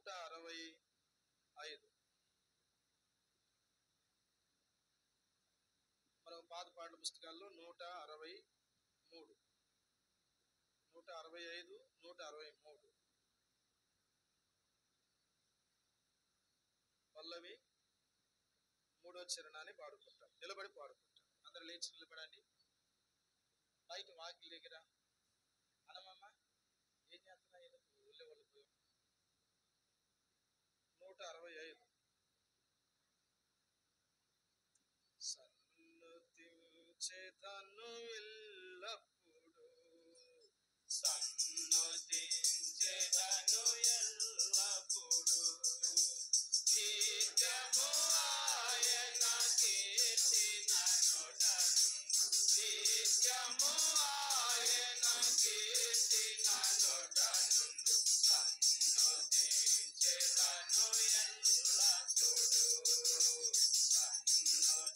165. మనం పాత పాటల పుస్తకాల్లో 163, 165, 163 పల్లవి 3వ చరణాన్ని పాడుకుంటాం. నిలబడి పాడుకుంటాం. అందరూ లేచి నిలబడండి. బయట వాకిలి దగ్గర అనమమ్మ ఏం చేస్తున్నా ఎందుకు ఊళ్ళో వాళ్ళు 165. సన్నుతించెదను ఎల్లప్పుడు, సన్నుతించెదను ఎల్లప్పుడు, నిత్యము ఆయన కీర్తి ననుటను, నిత్యము ఆయన కీర్తి ననుటను, సన్నుతించెదను ఎల్లప్పుడు, సన్నుతించెదను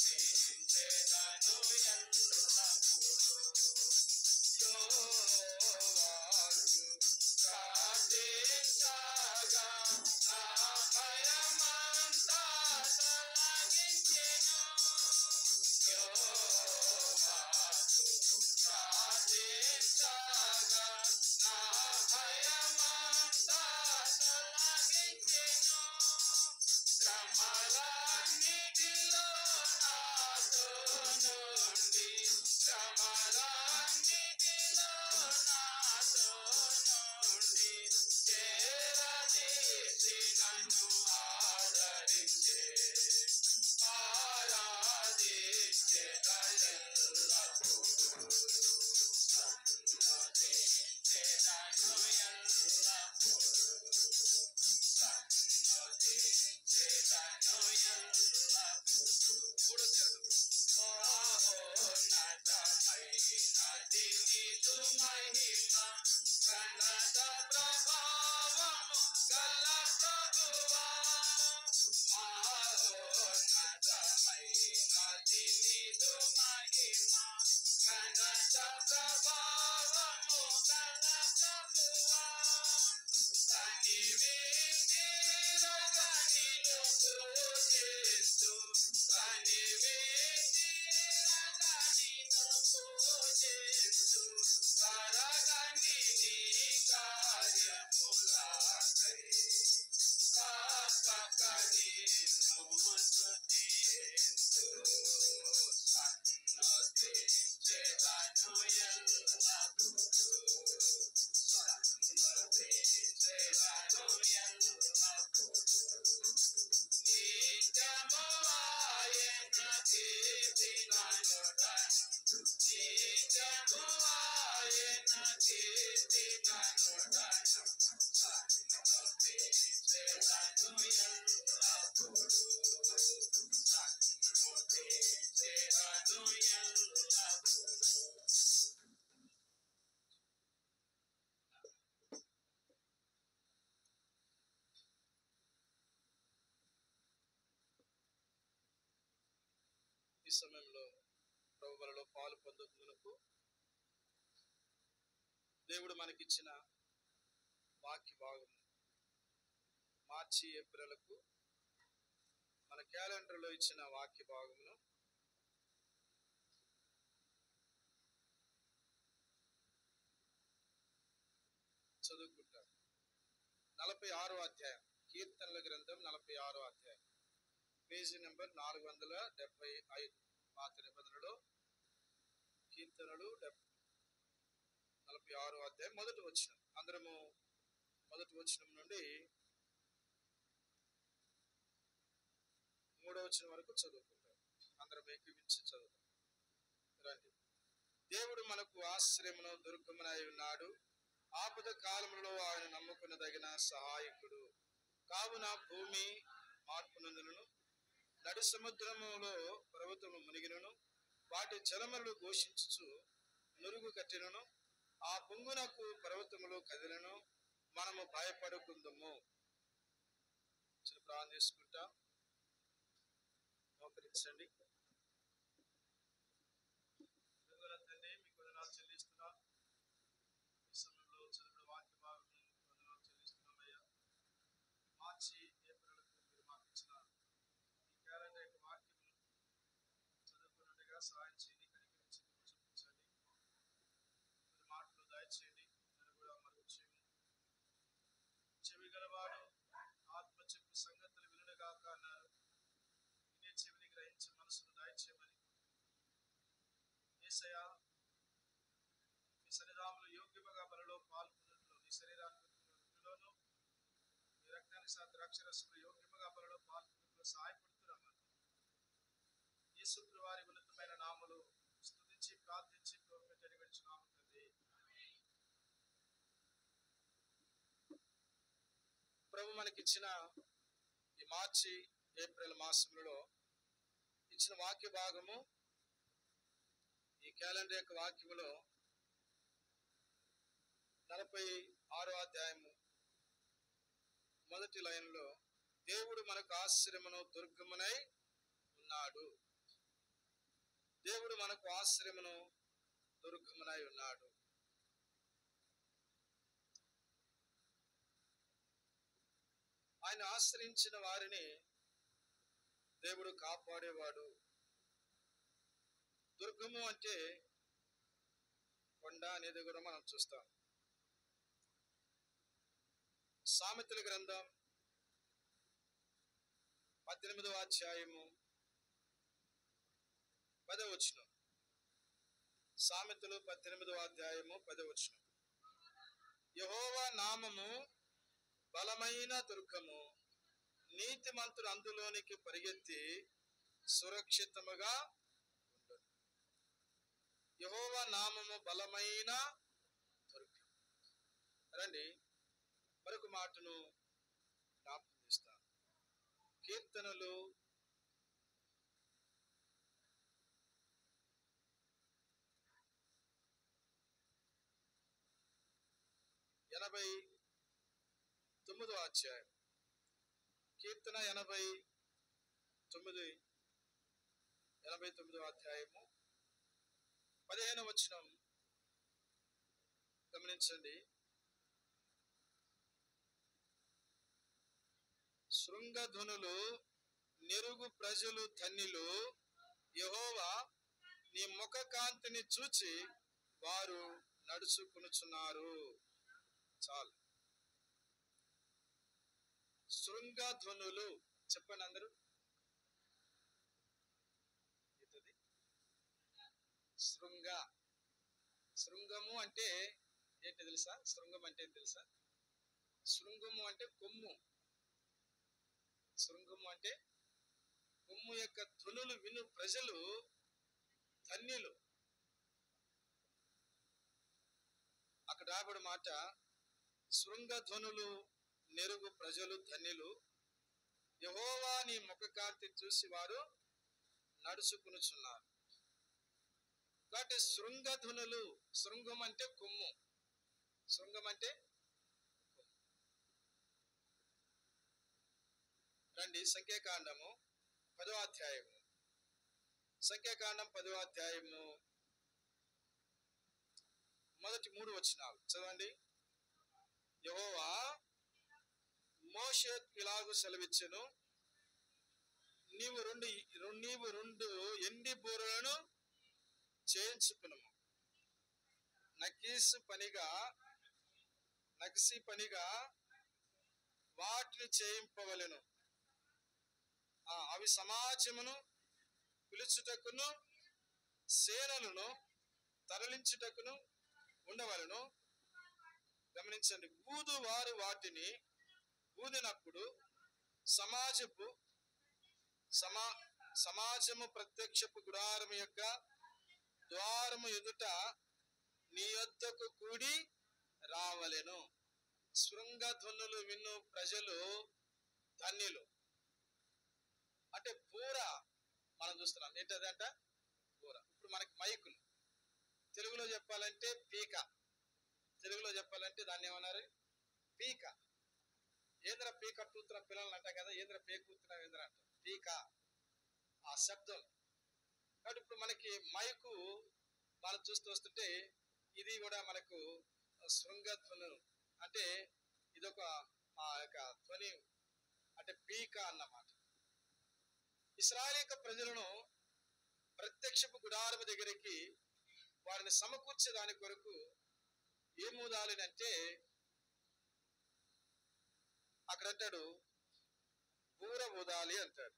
ఎల్లప్పుడు. యోవాకు ప్రార్థించగా నా భయమంతా తొలగించెను. యోవాకు ప్రార్థించగా నా భయమంతా తొలగించెను. శ్రమలన్నిటిలో నాతో నుండి, శ్రమలన్నిటిలో నాతో నుండి చేరదీసి నన్ను ఆదరించే, ఆరాధించెదనెల్లప్పుడు, సన్నుతించెదను ఎల్లప్పుడు, సన్నుతించెదను ఎల్లప్పుడు. మూడో చరణం. మహోన్నతమైనది నీదు మహిమ, ఘనత ప్రభావము గల ప్రభువా. మహోన్నతమైనది నీదు మహిమ, ఘనత ప్రభావము గల ప్రభువా. సన్నివేదిరగా నిన్ను పూజిస్తూ, సన్నివేదిరగా నిన్ను పూజిస్తూ, కరగని నీ కార్యములకై తప్పక నిన్ను స్తుతింతు. సన్నుతించెదను ఎల్లప్పుడు, సన్నుతించెదను ఎల్లప్పుడు, నిత్యము ఆయన కీర్తి ననుటను, నిత్యము ఆయన కీర్తి ననుటను, సన్నుతించెదను ఎల్లప్పుడు, సన్నుతించెదను ఎల్లప్పుడు. ఈ సమయంలో ప్రభువులలో పాలు పొందుటకు దేవుడు మనకిచ్చిన వాక్య భాగం మార్చి ఏప్రిల్కు మన క్యాలెండర్లో ఇచ్చిన వాక్య భాగమును చదువుకుంటాం. 46వ అధ్యాయం, కీర్తనల గ్రంథం 46వ అధ్యాయం, పేజీ నెంబర్ 475. పాత నిబంధనలో కీర్తనలు 46వ అధ్యాయం మొదటి వచనం. అందరము మొదటి వచనం నుండి 3వ వచనం వరకు చదువుకుంటాం. అందరం ఏకీవించి చదువుతాం. రండి. దేవుడు మనకు ఆశ్రయమును దుర్గమునై ఉన్నాడు, ఆపద కాలములో ఆయన నమ్ముకునదగిన సహాయకుడు. కావున భూమి మార్పునందును, నడి సముద్రములో పర్వతము మునిగినను, వాటి జలములు ఘోషించుచు నురుగు కట్టినను, ఆ పొంగునకు పర్వతములు కదిలను, మనము భయపడుకుందుము. ప్రార్థన చేసుకుంటాం. మోకరించండి. తండ్రి, మీకు వందనాలు చెల్లిస్తున్నాం. ఈ సమయంలో చదువు వాక్య భాగం వందనాలు చెల్లిస్తున్నామయ్యా. మా మార్చి ఏప్రిల్కు మీరు మాకు ఇచ్చిన ఈ క్యాలెండర్ యొక్క వాక్యములు చదువుకున్నట్టుగా సహాయం చేయండి, కనికరించి చూపించండి. మీరు మాటలు దయచేయండి. నేను కూడా మరొక చెవి గలవాడు ఆత్మ చెప్పు సంగతులు వినుగాక అన్నారు. వినే చెవిని గ్రహించే మనసును దయచేయమని యేసయ్యా మీ సన్నిధానంలో యోగ్యముగా బలిలో పాల్గొన్నట్లు నీ శరీరాన్ని వృద్ధిలోను మీ రక్తాన్ని ద్రాక్షరసంలో యోగ్యముగా బలిలో పాల్గొన్నట్లు సహాయపడుతున్నామని యేసు వారి ఉన్నతమైన నామములో స్తుతించి ప్రార్థించి ప్రభువుని వేడుచున్నాము తండ్రి. ప్రభు మనకిచ్చిన ఈ మార్చి ఏప్రిల్ మాసంలో ఇచ్చిన వాక్య భాగము, ఈ క్యాలెండర్ యొక్క వాక్యములో 46వ అధ్యాయము మొదటి లైన్లో దేవుడు మనకు ఆశ్రయమును దుర్గమునై ఉన్నాడు. దేవుడు మనకు ఆశ్రయమును దుర్గమునై ఉన్నాడు. ఆయన ఆశ్రయించిన వారిని దేవుడు కాపాడేవాడు. దుర్గము అంటే కొండ అనేది కూడా మనం చూస్తాం. సామెతల గ్రంథం 18వ అధ్యాయము 10వ వచనం. సామెతలు 18వ అధ్యాయము 10వ వచనం. యెహోవా నామము బలమైన దుర్గము, నీతిమంతుడు అందులోనికి పరిగెత్తి సురక్షితముగా ఉండును. యెహోవా నామము బలమైన దుర్గం. రండి మరొక మాటను జ్ఞాపకం చేస్తాను. కీర్తనలు 89వ అధ్యాయం. కీర్తన 89వ అధ్యాయము 15వ వచనం గమనించండి. శృంగధ్వనులు నెరుగు ప్రజలు ధన్యులు, యెహోవా నీ ముఖ కాంతిని చూచి వారు నడుచుకునుచున్నారు. చాలు. శృంగధ్వనులు చెప్పండి అందరూ. శృంగము అంటే ఏంటి తెలుసా? శృంగం అంటే ఏంటి తెలుసా? శృంగము అంటే కొమ్ము. శృంగము అంటే కొమ్ము యొక్క ధ్వనులు విను ప్రజలు ధన్యులు. అక్కడ రాబడి మాట, శృంగధ్వనులు నెరుగు ప్రజలు ధన్యులు, యెహోవా నీ ముఖ కాంతి చూసి వారు నడుచుకునుచున్నారు. కాబట్టి శృంగధ్వనులు, శృంగం అంటే కొమ్ము, శృంగం అంటే కొమ్ము. రండి సంఖ్యాకాండము 10వ అధ్యాయము. సంఖ్యాకాండం 10వ అధ్యాయము మొదటి 3 వచనాలు చదవండి. యెహోవా మోషేకు ఇలాగు సెలవిచ్చెను, నీవు రెండు ఎండి బూరలను చేయించుకునుము, నకీసు పనిగా వాటిని చేయింపవలెను. అవి సమాజమును పిలుచుటకును సేనలను తరలించుటకును ఉండవలను. గమనించండి. ఊదు వారు వాటిని ఊదినప్పుడు సమాజము ప్రత్యక్షపు గుడారము యొక్క ద్వారము ఎదుట నీ యొద్దకు కూడి రావలెను. శృంగధ్వనులు విను ప్రజలు ధన్యులు. అంటే బూర మనం చూస్తున్నాం. ఏంటదంట? బూర. ఇప్పుడు మనకి మైకులు, తెలుగులో చెప్పాలంటే పీక. తెలుగులో చెప్పాలంటే దాన్ని ఏమన్నారు? పీక. ఏంద్ర పీక కూతున్న పిల్లలు అంట కదా, ఏంద్ర పీక కూతున్న ఏంద్ర అంట, పీక ఆ శబ్దం. కాబట్టి ఇప్పుడు మనకి మైకు మనం చూస్తూ వస్తుంటే ఇది కూడా మనకు శృంగధ్వను అంటే ఇదొక ఆ యొక్క ధ్వని అంటే పీక అన్నమాట. ఇశ్రాయేలు ప్రజలను ప్రత్యక్షపు గుడారము దగ్గరికి వారిని సమకూర్చే దాని కొరకు ఏం ఊదాలి అంటే అక్కడ అంటాడు బూర ఊదాలి అంటాడు.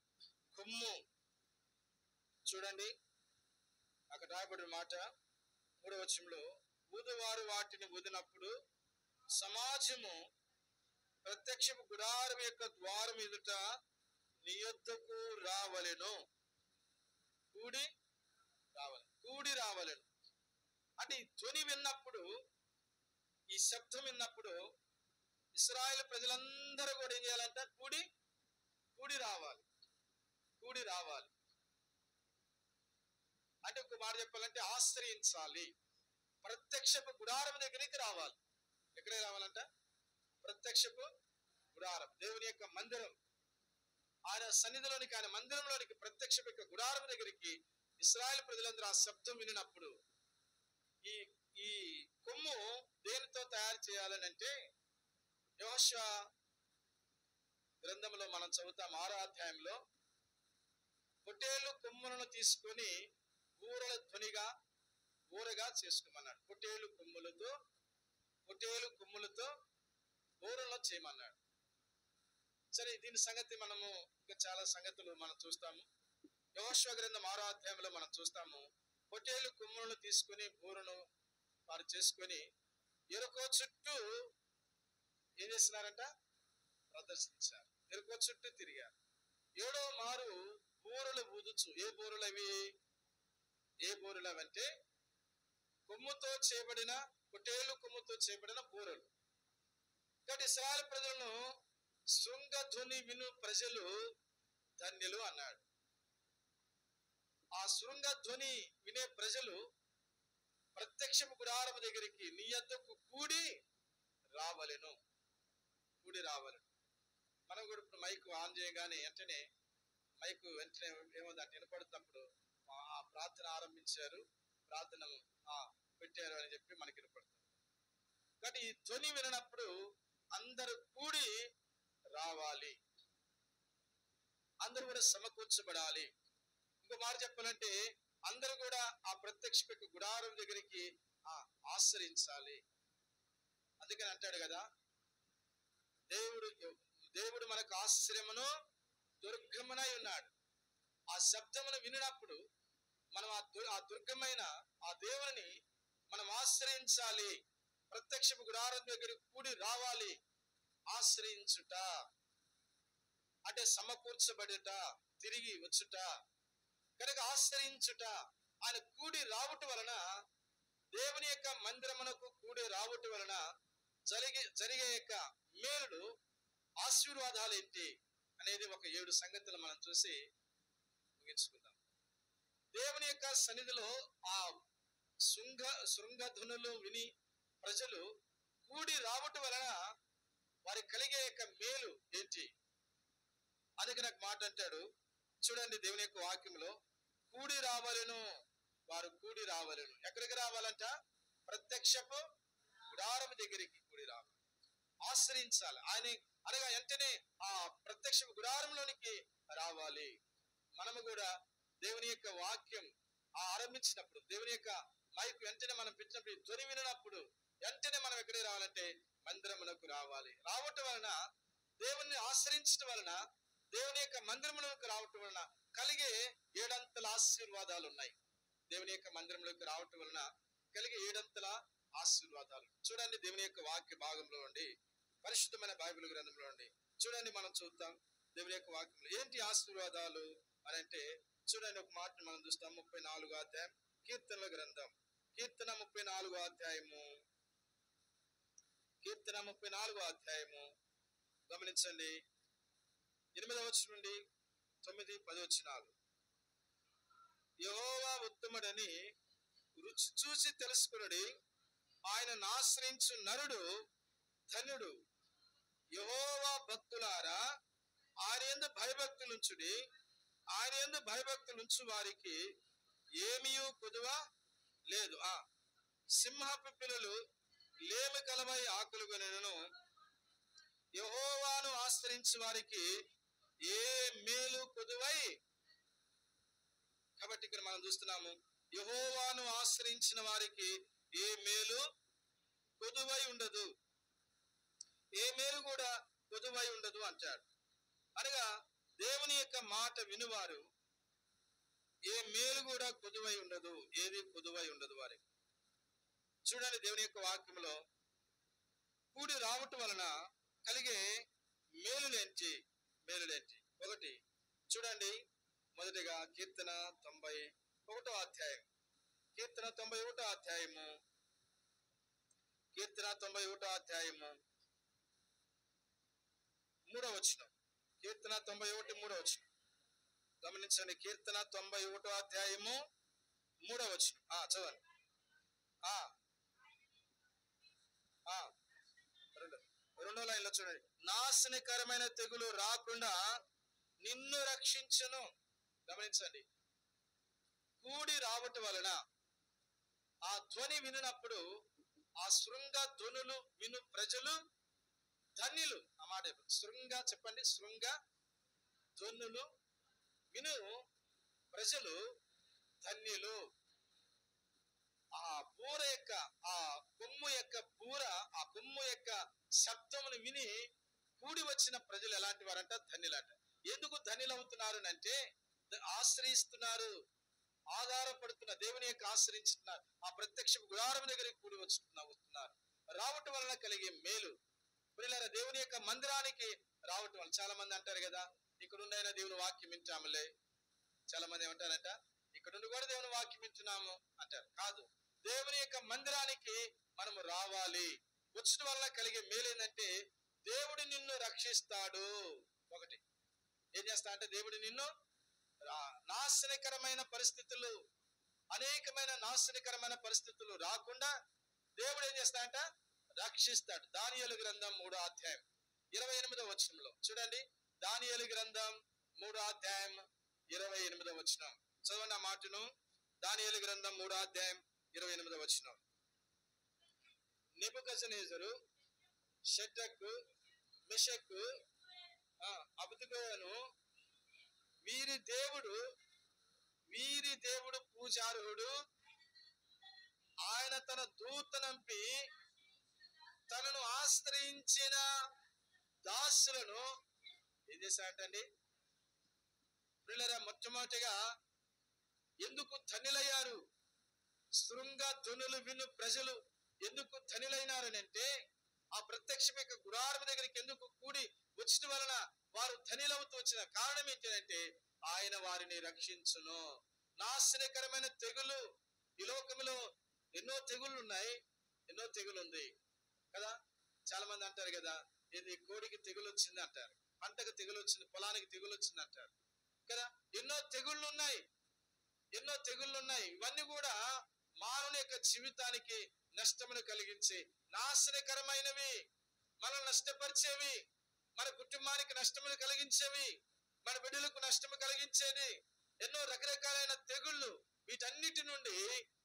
కొమ్ము చూడండి అక్కడ రాయబడిన మాట 3వ వచనంలో, ఊదువారు వాటిని ఊదినప్పుడు సమాజము ప్రత్యక్షపు గుడారం యొక్క ద్వారం ఎదుట నీ యొద్దకు రావలెను. కూడి రావలెను అంటే ఈ ధ్వని విన్నప్పుడు, ఈ శబ్దం విన్నప్పుడు ఇశ్రాయేలు ప్రజలందరూ కూడా ఏం చేయాలంట? కూడి రావాలి. అంటే ఒక మాట చెప్పాలంటే ఆశ్రయించాలి. ప్రత్యక్షపు గుడారం దగ్గరికి రావాలి. ఎక్కడికి రావాలంట? ప్రత్యక్షపు గుడారం, దేవుని యొక్క మందిరం, ఆయన సన్నిధిలోనికి, ఆయన మందిరంలోనికి, ప్రత్యక్షపు యొక్క గుడారం దగ్గరికి ఇశ్రాయేలు ప్రజలందరూ ఆ శబ్దం వినినప్పుడు, ఈ కొమ్ము దేనితో తయారు చేయాలని అంటే యెహోషువ గ్రంథంలో మనం చదువుతాం 6వ అధ్యాయంలో, పొట్టేలు కొమ్ములను తీసుకొని బూరల ధ్వనిగా బూరగా చేసుకోమన్నాడు. పొట్టేలు కొమ్ములతో బూరలో చేయమన్నాడు. సరే, దీని సంగతి మనము ఇంకా చాలా సంగతులు మనం చూస్తాము. యెహోషువ గ్రంథం 6వ అధ్యాయంలో మనం చూస్తాము, పొట్టేలు కొమ్ములను తీసుకుని బూరను వారు చేసుకొని ఎరుకో చుట్టూ ఏం చేస్తున్నారంట? ప్రదర్శించారు. ఎరుకో చుట్టూ తిరిగారు. 7వ మారు బూరలు ఊదుచు, ఏ బూరలు అవంటే కొమ్ముతో చేయబడిన, పొట్టేలు కొమ్ముతో చేయబడిన బూరలు. కాబట్టి ఇశ్రాయేలు ప్రజలను శృంగధ్వని విను ప్రజలు ధన్యులు అన్నాడు. ఆ శృంగధ్వని వినే ప్రజలు ప్రత్యక్షపు గుడారము దగ్గరికి నీ యొద్దకు కూడి రావలెను. మనం కూడా ఇప్పుడు మైకు ఆన్ చేయగానే వెంటనే ఏముందంటే వినపడుతున్నప్పుడు ఆ ప్రార్థన ఆరంభించారు, ప్రార్థన పెట్టారు అని చెప్పి మనకి వినపడుతుంది. కాబట్టి ఈ ధ్వని వినప్పుడు అందరూ కూడి రావాలి, అందరూ కూడా సమకూర్చబడాలి. ఇంకో మాట చెప్పాలంటే అందరూ కూడా ఆ ప్రత్యక్ష గుడారం దగ్గరికి ఆశ్రయించాలి. అందుకని అంటాడు కదా, దేవుడు మనకు ఆశ్రయమును దుర్గమునై ఉన్నాడు. ఆ శబ్దమును వినినప్పుడు మనం ఆ దుర్గమైన ఆ దేవుని మనం ఆశ్రయించాలి. ప్రత్యక్షపు గుడారం దగ్గరికి కూడి రావాలి. ఆశ్రయించుట అంటే సమకూర్చబడుట, తిరిగి వచ్చుట. కనుక ఆశ్రయించుట, ఆయన కూడి రావటం వలన, దేవుని యొక్క మందిరమునకు కూడి రావటం వలన జరిగే యొక్క మేలులు, ఆశీర్వాదాలు ఏంటి అనేది ఒక 7 సంగతులు మనం చూసి ముగించుకుందాం. దేవుని యొక్క సన్నిధిలో ఆ శృంగధ్వనులు విని ప్రజలు కూడి రావటం వలన వారికి కలిగే యొక్క మేలు ఏంటి? అందుకే నాకు మాట అంటాడు చూడండి, దేవుని యొక్క వాక్యంలో కూడి రావలెను, వారు కూడి రావలెను. ఎక్కడికి రావాలంట? ప్రత్యక్షపు గుడారం దగ్గరికి కూడి రావాలి, ఆశ్రయించాలి. ఆయన అనగా వెంటనే ఆ ప్రత్యక్షపు గుడారంలోనికి రావాలి. మనము కూడా దేవుని యొక్క వాక్యం ఆరంభించినప్పుడు, దేవుని యొక్క మైకు వెంటనే మనం పెట్టినప్పుడు, ధ్వని వినప్పుడు వెంటనే మనం ఎక్కడికి రావాలంటే మందిరమునకు రావాలి. రావటం వలన, దేవుణ్ణి ఆశ్రయించడం వలన, దేవుని యొక్క మందిరములకు రావటం వలన కలిగే 7 అంతల ఆశీర్వాదాలు ఉన్నాయి. దేవుని యొక్క మందిరంలోకి రావటం వలన కలిగే 7 అంతల ఆశీర్వాదాలు చూడండి. దేవుని యొక్క వాక్య భాగంలో ఉండి, పరిశుద్ధమైన బైబిల్ గ్రంథంలో ఉండి చూడండి, మనం చూద్దాం దేవుని యొక్క వాక్యంలో ఏంటి ఆశీర్వాదాలు అని అంటే. చూడండి, ఒక మాటను మనం చూస్తాం. 34వ అధ్యాయం కీర్తనల గ్రంథం, కీర్తన 34వ అధ్యాయము, కీర్తన 34వ అధ్యాయము గమనించండి. 8వ వచనం నుండి 9, 10 వచనాలు. యెహోవా ఉత్తముడని రుచి చూసి తెలుసుకునుడి, ఆయనను ఆశ్రయించు నరుడు ధన్యుడు. యెహోవా భక్తులారా, ఆయన యందు భయభక్తులుంచుడి, ఆయన యందు భయభక్తులుంచు వారికి ఏమీయూ కొదువ లేదు. సింహపు పిల్లలు లేమి కలవై ఆకులుగొనెను, యెహోవాను ఆశ్రయించే వారికి ఏ మేలు కొదువై. కాబట్టి ఇక్కడ మనం చూస్తున్నాము, యెహోవాను ఆశ్రయించిన వారికి ఏ మేలు కొదువై ఉండదు, ఏ మేలు కూడా కొదువై ఉండదు అంటాడు. అనగా దేవుని యొక్క మాట వినువారు ఏ మేలు కూడా కొదువై ఉండదు, ఏది కొదువై ఉండదు వారికి. చూడండి, దేవుని యొక్క వాక్యంలో కూడి రావటం వలన కలిగే మేలులేంటి. ఒకటి చూడండి, మొదటిగా కీర్తన 91వ అధ్యాయం, కీర్తన 91వ అధ్యాయము 3వ వచనం. కీర్తన 91 3వ వచనం గమనించండి. కీర్తన 91వ అధ్యాయము 3వ వచనం చదవండి. రెండో లైన్లో చూడండి, నాశనకరమైన తెగులు రాకుండా నిన్ను రక్షించును. గమనించండి, కూడి రావటం వలన ఆ ధ్వని వినినప్పుడు, ఆ శృంగ ధ్వనులు విను ప్రజలు ధన్యులు. ఆ మాట శృంగ చెప్పండి, శృంగ ధ్వనులు విను ప్రజలు ధన్యులు. ఆ బూర యొక్క, ఆ కొమ్ము యొక్క బూర, ఆ కొమ్ము యొక్క శబ్దమును విని కూడి వచ్చిన ప్రజలు ఎలాంటి వారంట? ధన్యులంట. ఎందుకు ధన్యులు అవుతున్నారు అంటే, ఆశ్రయిస్తున్నారు, ఆధారపడుతున్న దేవుని యొక్క ఆశ్రయించుతున్నారు, ఆ ప్రత్యక్ష గుడారం దగ్గరికి కూడి వస్తున్నారు. రావటం వలన కలిగే మేలు. ప్రియులారా, దేవుని యొక్క మందిరానికి రావటం వల్ల చాలా మంది అంటారు కదా, ఇక్కడుండైనా దేవుని వాక్యం వింటాములే. చాలా మంది ఏమంటారంట, ఇక్కడుండి కూడా దేవుని వాక్యం వింటున్నాము అంటారు. కాదు, దేవుని యొక్క మందిరానికి మనము రావాలి. వచ్చడం వల్ల కలిగే మేలు ఏంటంటే, దేవుడు నిన్ను రక్షిస్తాడు. ఒకటి ఏం చేస్తా అంటే, దేవుడు నిన్ను నాశనకరమైన పరిస్థితులు, అనేకమైన నాశనకరమైన పరిస్థితులు రాకుండా దేవుడు ఏం చేస్తాడంట? రక్షిస్తాడు. దానియేలు గ్రంథం 3వ అధ్యాయం 28వ వచనంలో చూడండి. దానియేలు గ్రంథం 3వ అధ్యాయం 28వ వచనం చదవండి ఆ మాటను. దానియేలు గ్రంథం 3వ అధ్యాయం 28వ వచనం. నెబుకద్నెజరు, షడ్రకు, మెషకు, అబేద్నెగోను వీరి దేవుడు పూజార్హుడు. ఆయన తన దూతనంపి తనను ఆశ్రయించిన దాసులను ఏం చేశాడంటండి? ప్రియులారా, మొట్టమొదటిగా ఎందుకు ధన్యులయ్యారు? శృంగ ధ్వనులు విను ప్రజలు ఎందుకు ధన్యులైనారనంటే, ఆ ప్రత్యక్షం యొక్క గుడారం దగ్గరికి ఎందుకు కూడి వచ్చటం వలన వారు ధన్యులవుతూ వచ్చిన కారణం ఏంటంటే, ఆయన వారిని రక్షించును. నాశనకరమైన తెగులు, ఈ లోకంలో ఎన్నో తెగుళ్ళు ఉన్నాయి, ఎన్నో తెగులు ఉంది కదా. చాలా మంది అంటారు కదా, ఇది కోడికి తెగులు వచ్చింది అంటారు, పంటకు తెగులు వచ్చింది, పొలానికి తెగులు వచ్చింది అంటారు కదా. ఎన్నో తెగుళ్ళు ఉన్నాయి. ఇవన్నీ కూడా మానవుని యొక్క జీవితానికి నష్టమును కలిగించే నాశనకరమైనవి, మనల్ని నష్టపరిచేవి, మన కుటుంబానికి నష్టమును కలిగించేవి, మన బిడ్డలకు నష్టము కలిగించేది ఎన్నో రకరకాలైన తెగుళ్ళు. వీటన్నిటి నుండి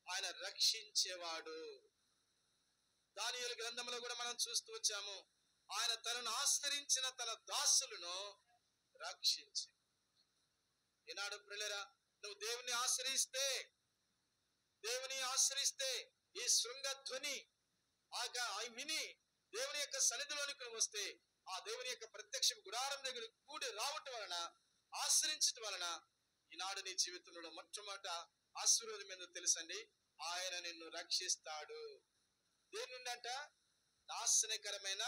ఆయన రక్షించేవాడు. దానియేలు గ్రంథంలో కూడా మనం చూస్తూ వచ్చాము, ఆయన తనను ఆశ్రయించిన తన దాసులను రక్షించి. ఈనాడు ప్రియులారా, నువ్వు దేవుని ఆశ్రయిస్తే ఈ శృంగ ధ్వని విని దేవుని యొక్క సన్నిధిలోనికి వస్తే, ఆ దేవుని యొక్క ప్రత్యక్ష గుడారం దగ్గర కూడి రావటం వలన, ఆశ్రయించటం వలన ఈనాడు నీ జీవితంలో మొట్టమొదట ఆశీర్వాదం ఏందో తెలుసండి, ఆయన నిన్ను రక్షిస్తాడు. దేని నుండి అంట? నాశనకరమైన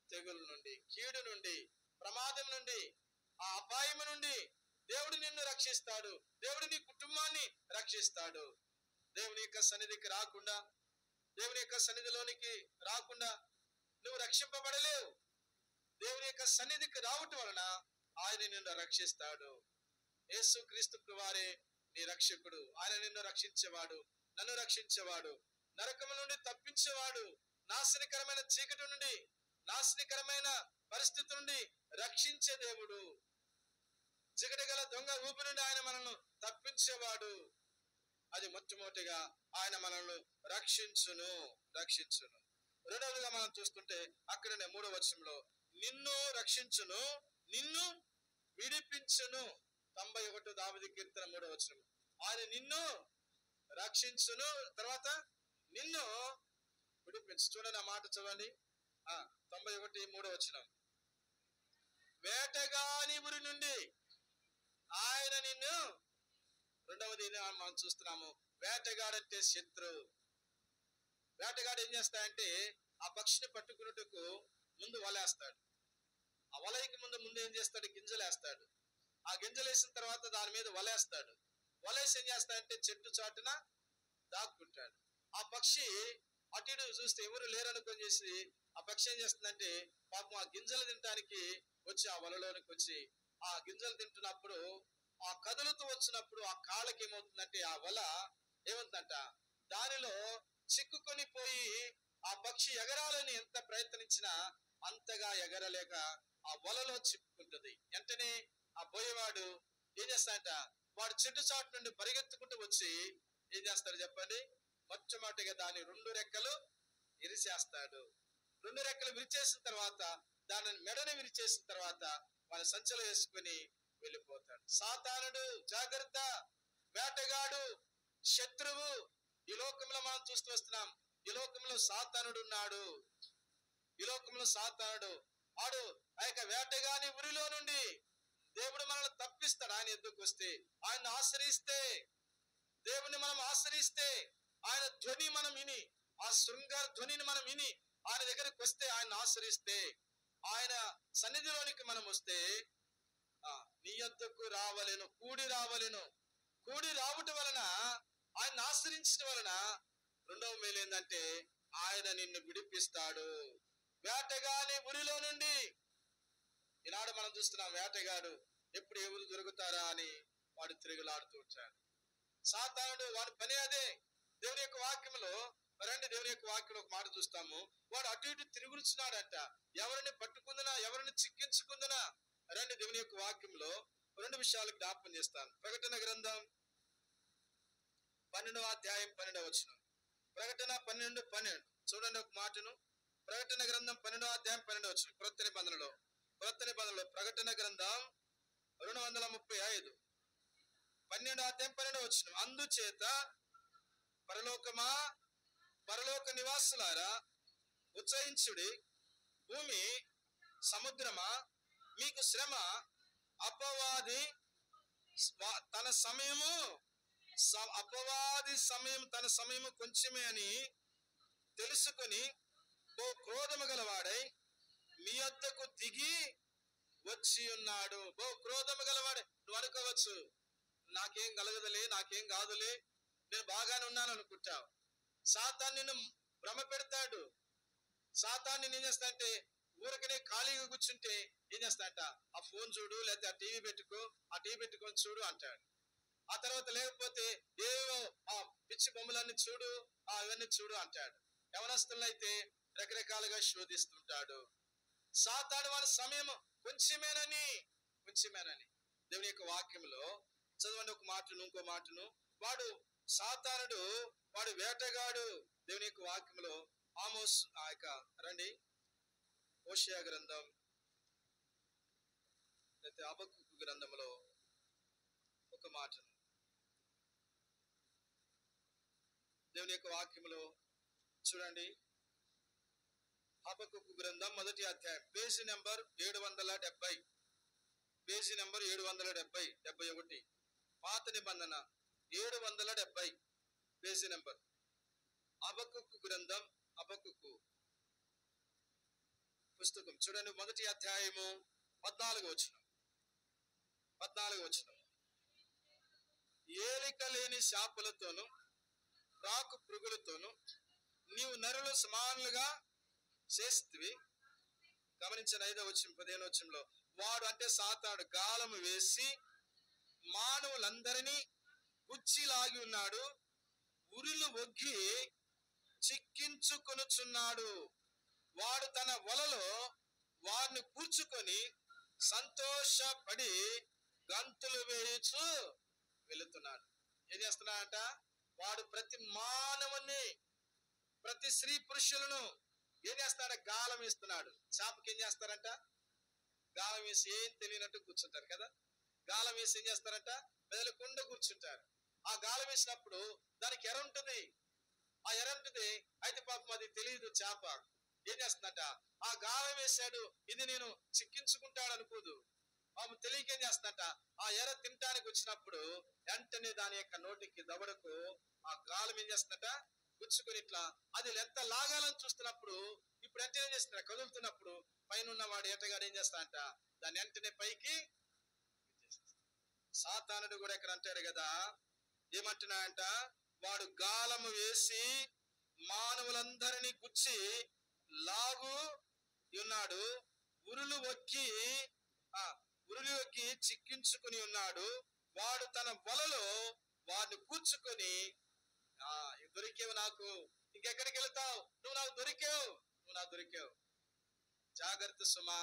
తెగుల నుండి, కీడు నుండి, ప్రమాదం నుండి, ఆ అపాయం నుండి దేవుడు నిన్ను రక్షిస్తాడు. దేవుడు నీ కుటుంబాన్ని రక్షిస్తాడు. దేవుని యొక్క సన్నిధికి రాకుండా, దేవుని యొక్క సన్నిధిలోనికి రాకుండా నువ్వు రక్షింపబడలేవు. దేవుని యొక్క సన్నిధికి రావటం వలన ఆయన నిన్ను రక్షిస్తాడు. యేసు క్రీస్తు వారే నీ రక్షకుడు. ఆయన నిన్ను రక్షించేవాడు, నన్ను రక్షించేవాడు, నరకము నుండి తప్పించేవాడు, నాశనకరమైన చీకటి నుండి, నాశనకరమైన పరిస్థితి నుండి రక్షించే దేవుడు. చీకటి గల దొంగ ఊపి నుండి ఆయన మనల్ని తప్పించేవాడు. అది మొట్టమొదటిగా ఆయన మనల్ని రక్షించును. రెండవదిగా మనం చూస్తుంటే అక్కడనే 3వ వచనంలో నిన్ను రక్షించును, నిన్ను విడిపించును. 91 దావీదు కీర్తన 3వ వచనం. ఆయన నిన్ను రక్షించును, తర్వాత నిన్ను విడిపించు. చూడండి ఆ మాట చదవండి. 91 3వ వచనం. వేటగాని ఉరి నుండి ఆయన నిన్ను. రెండవది మనం చూస్తున్నాము, వేటగాడంటే శత్రువు. వేటగాడు ఏం చేస్తాడంటే ఆ పక్షిని పట్టుకున్నట్టుకు ముందు వలేస్తాడు. ఆ వలయకి ముందు ఏం చేస్తాడు, గింజలు వేస్తాడు. ఆ గింజలు వేసిన తర్వాత దాని మీద వలేస్తాడు. వలేసి ఏం చేస్తాడంటే చెట్టు చాటున దాక్కుంటాడు. ఆ పక్షి అటు ఇటు చూస్తే ఎవరు లేరనుకొని చేసి ఆ పక్షి ఏం చేస్తుందంటే పాపం ఆ గింజలు తినడానికి వచ్చి ఆ వలలోనికి వచ్చి ఆ గింజలు తింటున్నప్పుడు ఆ కదులుతూ వచ్చినప్పుడు ఆ కాళ్ళకి ఏమవుతుందంటే ఆ వల ఏమవుతుందంట, దానిలో చిక్కుకొని పోయి ఆ పక్షి ఎగరాలని ఎంత ప్రయత్నించినా అంతగా ఎగరలేక ఆ వలలో చిక్కుకుంటుంది. వెంటనే ఆ పోయేవాడు ఏం చేస్తాడంట, వాడు చెట్టు చాటు నుండి పరిగెత్తుకుంటూ వచ్చి ఏం చేస్తాడు చెప్పండి, మొట్టమొదటిగా దాని 2 రెక్కలు విరిచేస్తాడు. 2 రెక్కలు విరిచేసిన తర్వాత దానిని మెడని విరిచేసిన తర్వాత వాళ్ళ సంచలు వేసుకుని వెళ్ళిపోతాడు. సాతానుడు జాగ్రత్త, వేటగాడు, శత్రువు. ఈ లోకంలో మనం చూస్తూ వస్తున్నాం. ఈ లోకంలో సాతానుడు ఉన్నాడు. ఈ లోకంలో సాతానుడు ఆడు ఆ యొక్క వేటగాని ఉరిలో నుండి దేవుడు మనల్ని తప్పిస్తాడు. ఆయన ఎద్దుకు వస్తే, ఆయన ఆశ్రయిస్తే, దేవుని మనం ఆశ్రయిస్తే, ఆయన ధ్వని మనం విని, ఆ శృంగార ధ్వనిని మనం విని ఆయన దగ్గరికి వస్తే, ఆయన ఆశ్రయిస్తే, ఆయన సన్నిధిలోనికి మనం వస్తే నీ యొద్దకు రావలెను, కూడి రావలెను. కూడి రావట వలన, ఆయన ఆశ్రయించడం వలన రెండవ మేలు ఏంటంటే ఆయన నిన్ను విడిపిస్తాడు వేటగాని ఉరిలో నుండి. ఈనాడు మనం చూస్తున్నాం, వేటగాడు ఎప్పుడు ఎవరు దొరుకుతారా అని వాడు తిరుగులాడుతూ వచ్చాడు. సాతానుడు వాడి పని అదే. దేవుని యొక్క వాక్యంలో రండి, దేవుని యొక్క వాక్యంలో ఒక మాట చూస్తాము. వాడు అటు ఇటు తిరుగుతున్నాడంట, ఎవరిని పట్టుకుందనా, ఎవరిని చిక్కించుకుందనా. రండి, దేవుని యొక్క వాక్యంలో 2 విషయాలు జ్ఞాపకం చేస్తాను. ప్రకటన గ్రంథం 12వ అధ్యాయం 12వ వచనం. ప్రకటన 12:12 చూడండి ఒక మాటను. ప్రకటన గ్రంథం 12వ అధ్యాయం 12వ వచనం. క్రొత్త నిబంధనలో ప్రకటన గ్రంథం 235 12వ అధ్యాయం 12వ వచనం. అందుచేత పరలోకమా, పరలోక నివాసులారా ఉత్సహించుడి, భూమి సముద్రమా మీకు శ్రమ, అపవాది తన సమయము కొంచెమే అని తెలుసుకొని ఓ క్రోధము గలవాడై మీ వద్దకు దిగి వచ్చి ఉన్నాడు. ఓ క్రోధము గలవాడే. నువ్వు అనుకోవచ్చు, నాకేం కలగదులే, నాకేం కాదులే, నేను బాగానే ఉన్నాను అనుకుంటావు. సాతాను నిన్ను భ్రమ పెడతాడు. సాతాను ఏం చేస్తాడంటే ఊరికనే ఖాళీగా కూర్చుంటే ఏం చేస్తాడంట, ఆ ఫోన్ చూడు, లేకపోతే ఆ టీవీ పెట్టుకొని చూడు అంటాడు. ఆ తర్వాత లేకపోతే ఏవో ఆ పిచ్చి బొమ్మలన్నీ చూడు, అవన్నీ చూడు అంటాడు. యవనస్తులను అయితే రకరకాలుగా శోధిస్తుంటాడు. సాతాను వాడి సమయం కొంచెమేనని. దేవుని యొక్క వాక్యంలో చదవండి ఒక మాటను, ఇంకో మాటను. వాడు సాతానుడు, వాడు వేటగాడు. దేవుని యొక్క వాక్యంలో ఆమోస్ రండి, హోషేయ గ్రంథం లేకపోతే హబక్కూకు గ్రంథంలో ఒక మాటను దేవుని యొక్క వాక్యంలో చూడండి. హబక్కూకు గ్రంథం 1వ అధ్యాయం, పేజీ నెంబర్ 770, పేజీ నెంబర్ 770, పాత నిబంధన 770 పేజీ నెంబర్. హబక్కూకు గ్రంథం, హబక్కూకు పుస్తకం చూడండి, 1వ అధ్యాయము 14వ వచనం. ఏలిక లేని శాపలతోను రాకు పురుగులతోను నీవు నరులు సమానులుగా చేస్తివి. గమనించిన 5వ వచనం 15వ వచనంలో వాడు అంటే సాతానుడు గాలము వేసి మానవులందరినీ గుచ్చి లాగి ఉన్నాడు, ఉరిలు ఒగ్గి చిక్కించుకొనుచున్నాడు. వాడు తన వలలో వారిని కూర్చుకొని సంతోషపడి గంతులు వేయుచు వెళుతున్నాడు. ఏం చేస్తున్నాడంట, వాడు ప్రతి మానవుని, ప్రతి స్త్రీ పురుషులను ఏం చేస్తాడు, గాలం వేస్తున్నాడు. చాపకి ఏం చేస్తారంట, గాలం వేసి ఏం తెలియనట్టు కూర్చుంటారు కదా. గాలం వేసి ఏం చేస్తారంట, మెదలకుండా కూర్చుంటారు. ఆ గాలం వేసినప్పుడు దానికి ఎర ఉంటుంది, ఆ ఎర ఉంటుంది. అయితే పాపం అది తెలియదు, చేప ఏం చేస్తుందంట, ఆ గాలం వేశాడు ఇది నేను చిక్కించుకుంటాడు అనుకోదు. పాపం తెలియక ఏం చేస్తుందంట, ఆ ఎర తినటానికి వచ్చినప్పుడు వెంటనే దాని యొక్క నోటికి దవడకు ఆ గాలం ఏం చేస్తుందట, గుచ్చుకొని ఇట్లా అది ఎంత లాగాలని చూస్తున్నప్పుడు ఇప్పుడు వెంటనే ఏం చేస్తున్నా, కదులుతున్నప్పుడు పైన ఉన్నవాడు ఏటగాడు ఏం చేస్తాడంట, దాన్ని వెంటనే పైకి. సాతానుడు కూడా ఇక్కడ అంటాడు కదా, ఏమంటున్నాడంట, వాడు గాలము వేసి మానవులందరినీ గుచ్చి లాగు ఉన్నాడు, ఉరులు ఒక్కి చిక్కించుకుని ఉన్నాడు. వాడు తన వలలో వాడిని కూర్చుకొని, దొరికేవు నాకు, ఇంకెక్కడికి వెళ్తావు, నువ్వు నాకు దొరికావు. జాగ్రత్త సుమా.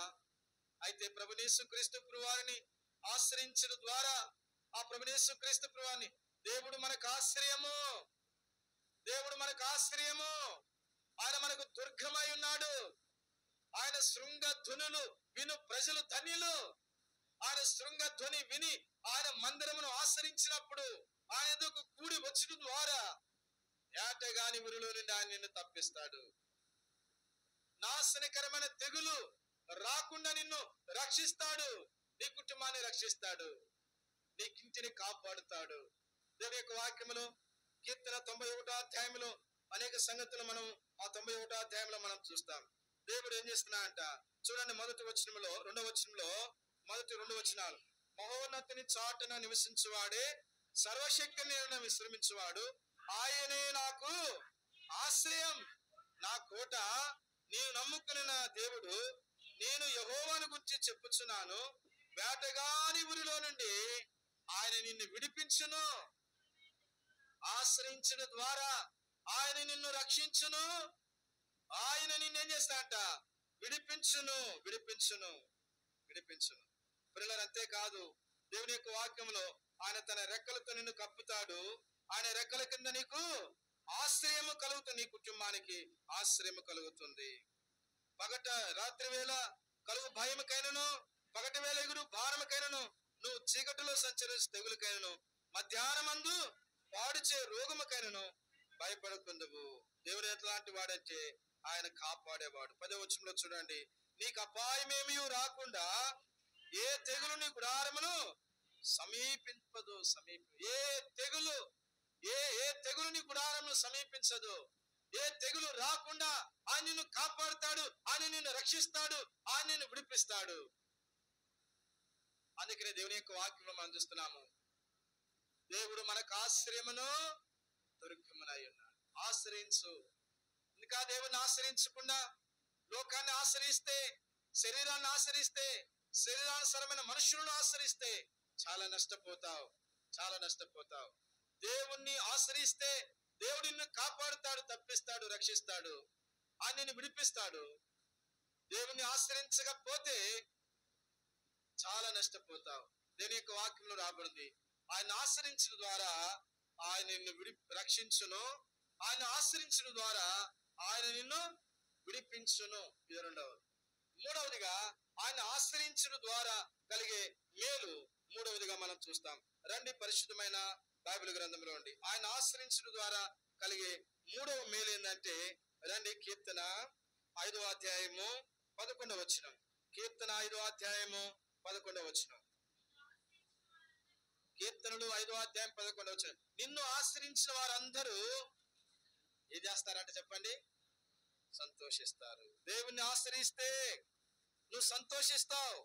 అయితే ప్రభువైన యేసుక్రీస్తు ప్రభువారిని ఆశ్రయించడం ద్వారా, ఆ ప్రభువైన యేసుక్రీస్తు ప్రభువారిని దేవుడు మనకు ఆశ్రయము, ఆయన మనకు దుర్గమై ఉన్నాడు. ఆయన శృంగ ధ్వనులు విను ప్రజలు ధన్యులు. ఆయన శృంగ ధ్వని విని ఆయన మందిరమును ఆశ్రయించినప్పుడు ఆయన ఎదుకు కూడి వచ్చడం ద్వారా ఏటగాని ఉరిలో నుండి ఆయన నిన్ను తప్పిస్తాడు. నాశనకరమైన తెగులు రాకుండా నిన్ను రక్షిస్తాడు, నీ కుటుంబాన్ని రక్షిస్తాడు, నీ ఇంటిని కాపాడుతాడు. దేవుని యొక్క వాక్యములు కీర్తన 91వ అధ్యాయంలో అనేక సంగతులు మనం ఆ 91వ అధ్యాయంలో మనం చూస్తాం. దేవుడు ఏం చేస్తున్నా అంట, చూడండి, మొదటి వచనంలో, రెండవ వచనంలో, మొదటి 2 వచనాలు. మహోన్నతిని చాటున నివసించువాడే, సర్వశక్తిని విశ్రమించువాడు, ఆయనే నాకు ఆశ్రయం, నా కోట, నీవు నమ్ముకుని నా దేవుడు. నేను యెహోవాను గురించి చెప్పుచున్నాను, వేటగాని ఊరిలో నుండి ఆయన నిన్ను విడిపించును. ఆశ్రయించడం ద్వారా ఆయన నిన్ను రక్షించును, ఆయన నిన్ను ఏం చేస్తాడంట, విడిపించును. పిల్లలు అంతేకాదు, దేవుని యొక్క వాక్యంలో ఆయన తన రెక్కలతో నిన్ను కప్పుతాడు. ఆయన రెక్కల కింద నీకు ఆశ్రయము కలుగుతుంది, నీ కుటుంబానికి ఆశ్రయము కలుగుతుంది. రాత్రి వేళ కలుగు భయముకైనను, పగటి వేళ ఎగురు భారముకైనను, నువ్వు చీకటిలో సంచరించు తెగులుకైనను, మధ్యాహ్నమందు పాడుచే రోగముకైనను భయపడకుందువు. దేవుడు ఎట్లాంటి వాడంటే ఆయన కాపాడేవాడు. 10వ వచనంలో చూడండి, నీకు అపాయమేమీ రాకుండా ఏ తెగులు నీ గుడారమును సమీపింపదు. ఏ తెగులు నీ గుడారమును సమీపించదు. ఏ తెగులు రాకుండా ఆయన నిన్ను కాపాడుతాడు, ఆయన నిన్ను రక్షిస్తాడు, ఆయన నిన్ను విడిపిస్తాడు. అందుకనే దేవుని యొక్క వాక్యంలో మనం చూస్తున్నాము, దేవుడు మనకు ఆశ్రయమును దుర్గమునై ఉన్నాడు. ఆశ్రయించు. ఇంకా దేవుని ఆశ్రయించకుండా లోకాన్ని ఆశ్రయిస్తే, శరీరాన్ని ఆశ్రయిస్తే, శరీరానుసరమైన మనుషులను ఆశ్రయిస్తే చాలా నష్టపోతావు. దేవుణ్ణి ఆశ్రయిస్తే దేవుడు నిన్ను కాపాడుతాడు, తప్పిస్తాడు, రక్షిస్తాడు, ఆయన నిన్ను విడిపిస్తాడు. దేవుణ్ణి ఆశ్రయించకపోతే చాలా నష్టపోతావు. దేవుని యొక్క వాక్యంలో రాబడింది, ఆయన ఆశ్రయించడం ద్వారా ఆయన నిన్ను రక్షించును, ఆయన ఆశ్రయించడం ద్వారా ఆయన నిన్ను విడిపించును. ఇది రెండవది. మూడవదిగా ఆయన ఆశ్రయించడం ద్వారా కలిగే మేలు మూడవదిగా మనం చూస్తాం. రండి, పరిశుద్ధమైన బైబిల్ గ్రంథంలో ఉండి ఆయన ఆశ్రయించడం ద్వారా కలిగే మూడవ మేలు ఏంటంటే, రండి, కీర్తన 5వ అధ్యాయము 11వ వచనం. కీర్తన 5వ అధ్యాయము 11వ వచనం. కీర్తనలు 5వ అధ్యాయం 11వ వచనం. నిన్ను ఆశ్రయించిన వారందరూ ఏం చేస్తారంటే చెప్పండి, సంతోషిస్తారు. దేవుణ్ణి ఆశ్రయిస్తే నువ్వు సంతోషిస్తావు,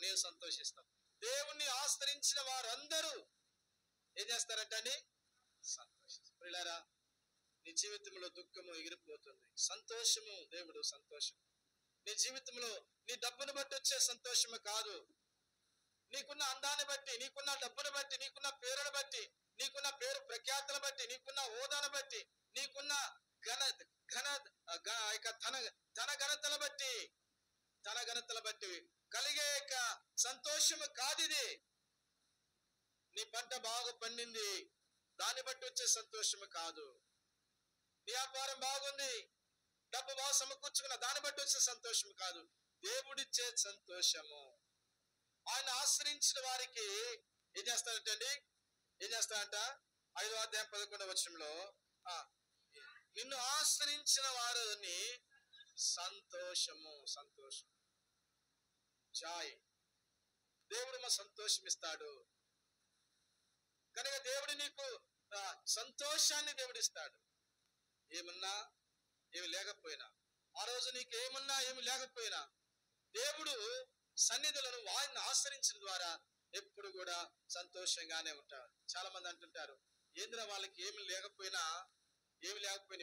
నేను సంతోషిస్తాం. దేవుణ్ణి ఆశ్రయించిన వారందరూ ఏం చేస్తారంట అండి, సంతోషిస్తారు. పిల్లారా, నీ జీవితంలో దుఃఖము ఎగిరిపోతుంది, సంతోషము, దేవుడు సంతోషం. నీ జీవితంలో నీ డబ్బును బట్టి వచ్చే సంతోషము కాదు, నీకున్న అందాన్ని బట్టి, నీకున్న డబ్బును బట్టి, నీకున్న పేరును బట్టి, నీకున్న పేరు ప్రఖ్యాతులను బట్టి, నీకున్న హోదాను బట్టి, నీకున్న ధన ఘనతల బట్టి కలిగే సంతోషము కాదిది. నీ పంట బాగా పండింది, దాన్ని బట్టి వచ్చే సంతోషము కాదు. నీ వ్యాపారం బాగుంది, డబ్బు బాగా సమకూర్చుకున్న, దాన్ని బట్టి వచ్చే సంతోషం కాదు. దేవుడిచ్చే సంతోషము. ఆయన ఆశ్రయించిన వారికి ఏం చేస్తాడంటండి? ఏం చేస్తాడంట? 5వ అధ్యాయం 11వ వచనంలో నిన్ను ఆశ్రయించిన వారిని సంతోషము, సంతోషం, జాయ్, దేవుడు మా సంతోషం ఇస్తాడు. కనుక దేవుడు నీకు సంతోషాన్ని దేవుడు ఇస్తాడు. ఏమన్నా ఏమి లేకపోయినా, ఆ రోజు నీకు ఏమన్నా ఏమి లేకపోయినా, దేవుడు సన్నిధులను వారిని ఆశ్రయించిన ద్వారా ఎప్పుడు కూడా సంతోషంగానే ఉంటారు. చాలా మంది అంటుంటారు, ఏంద్ర వాళ్ళకి ఏమి లేకపోయినా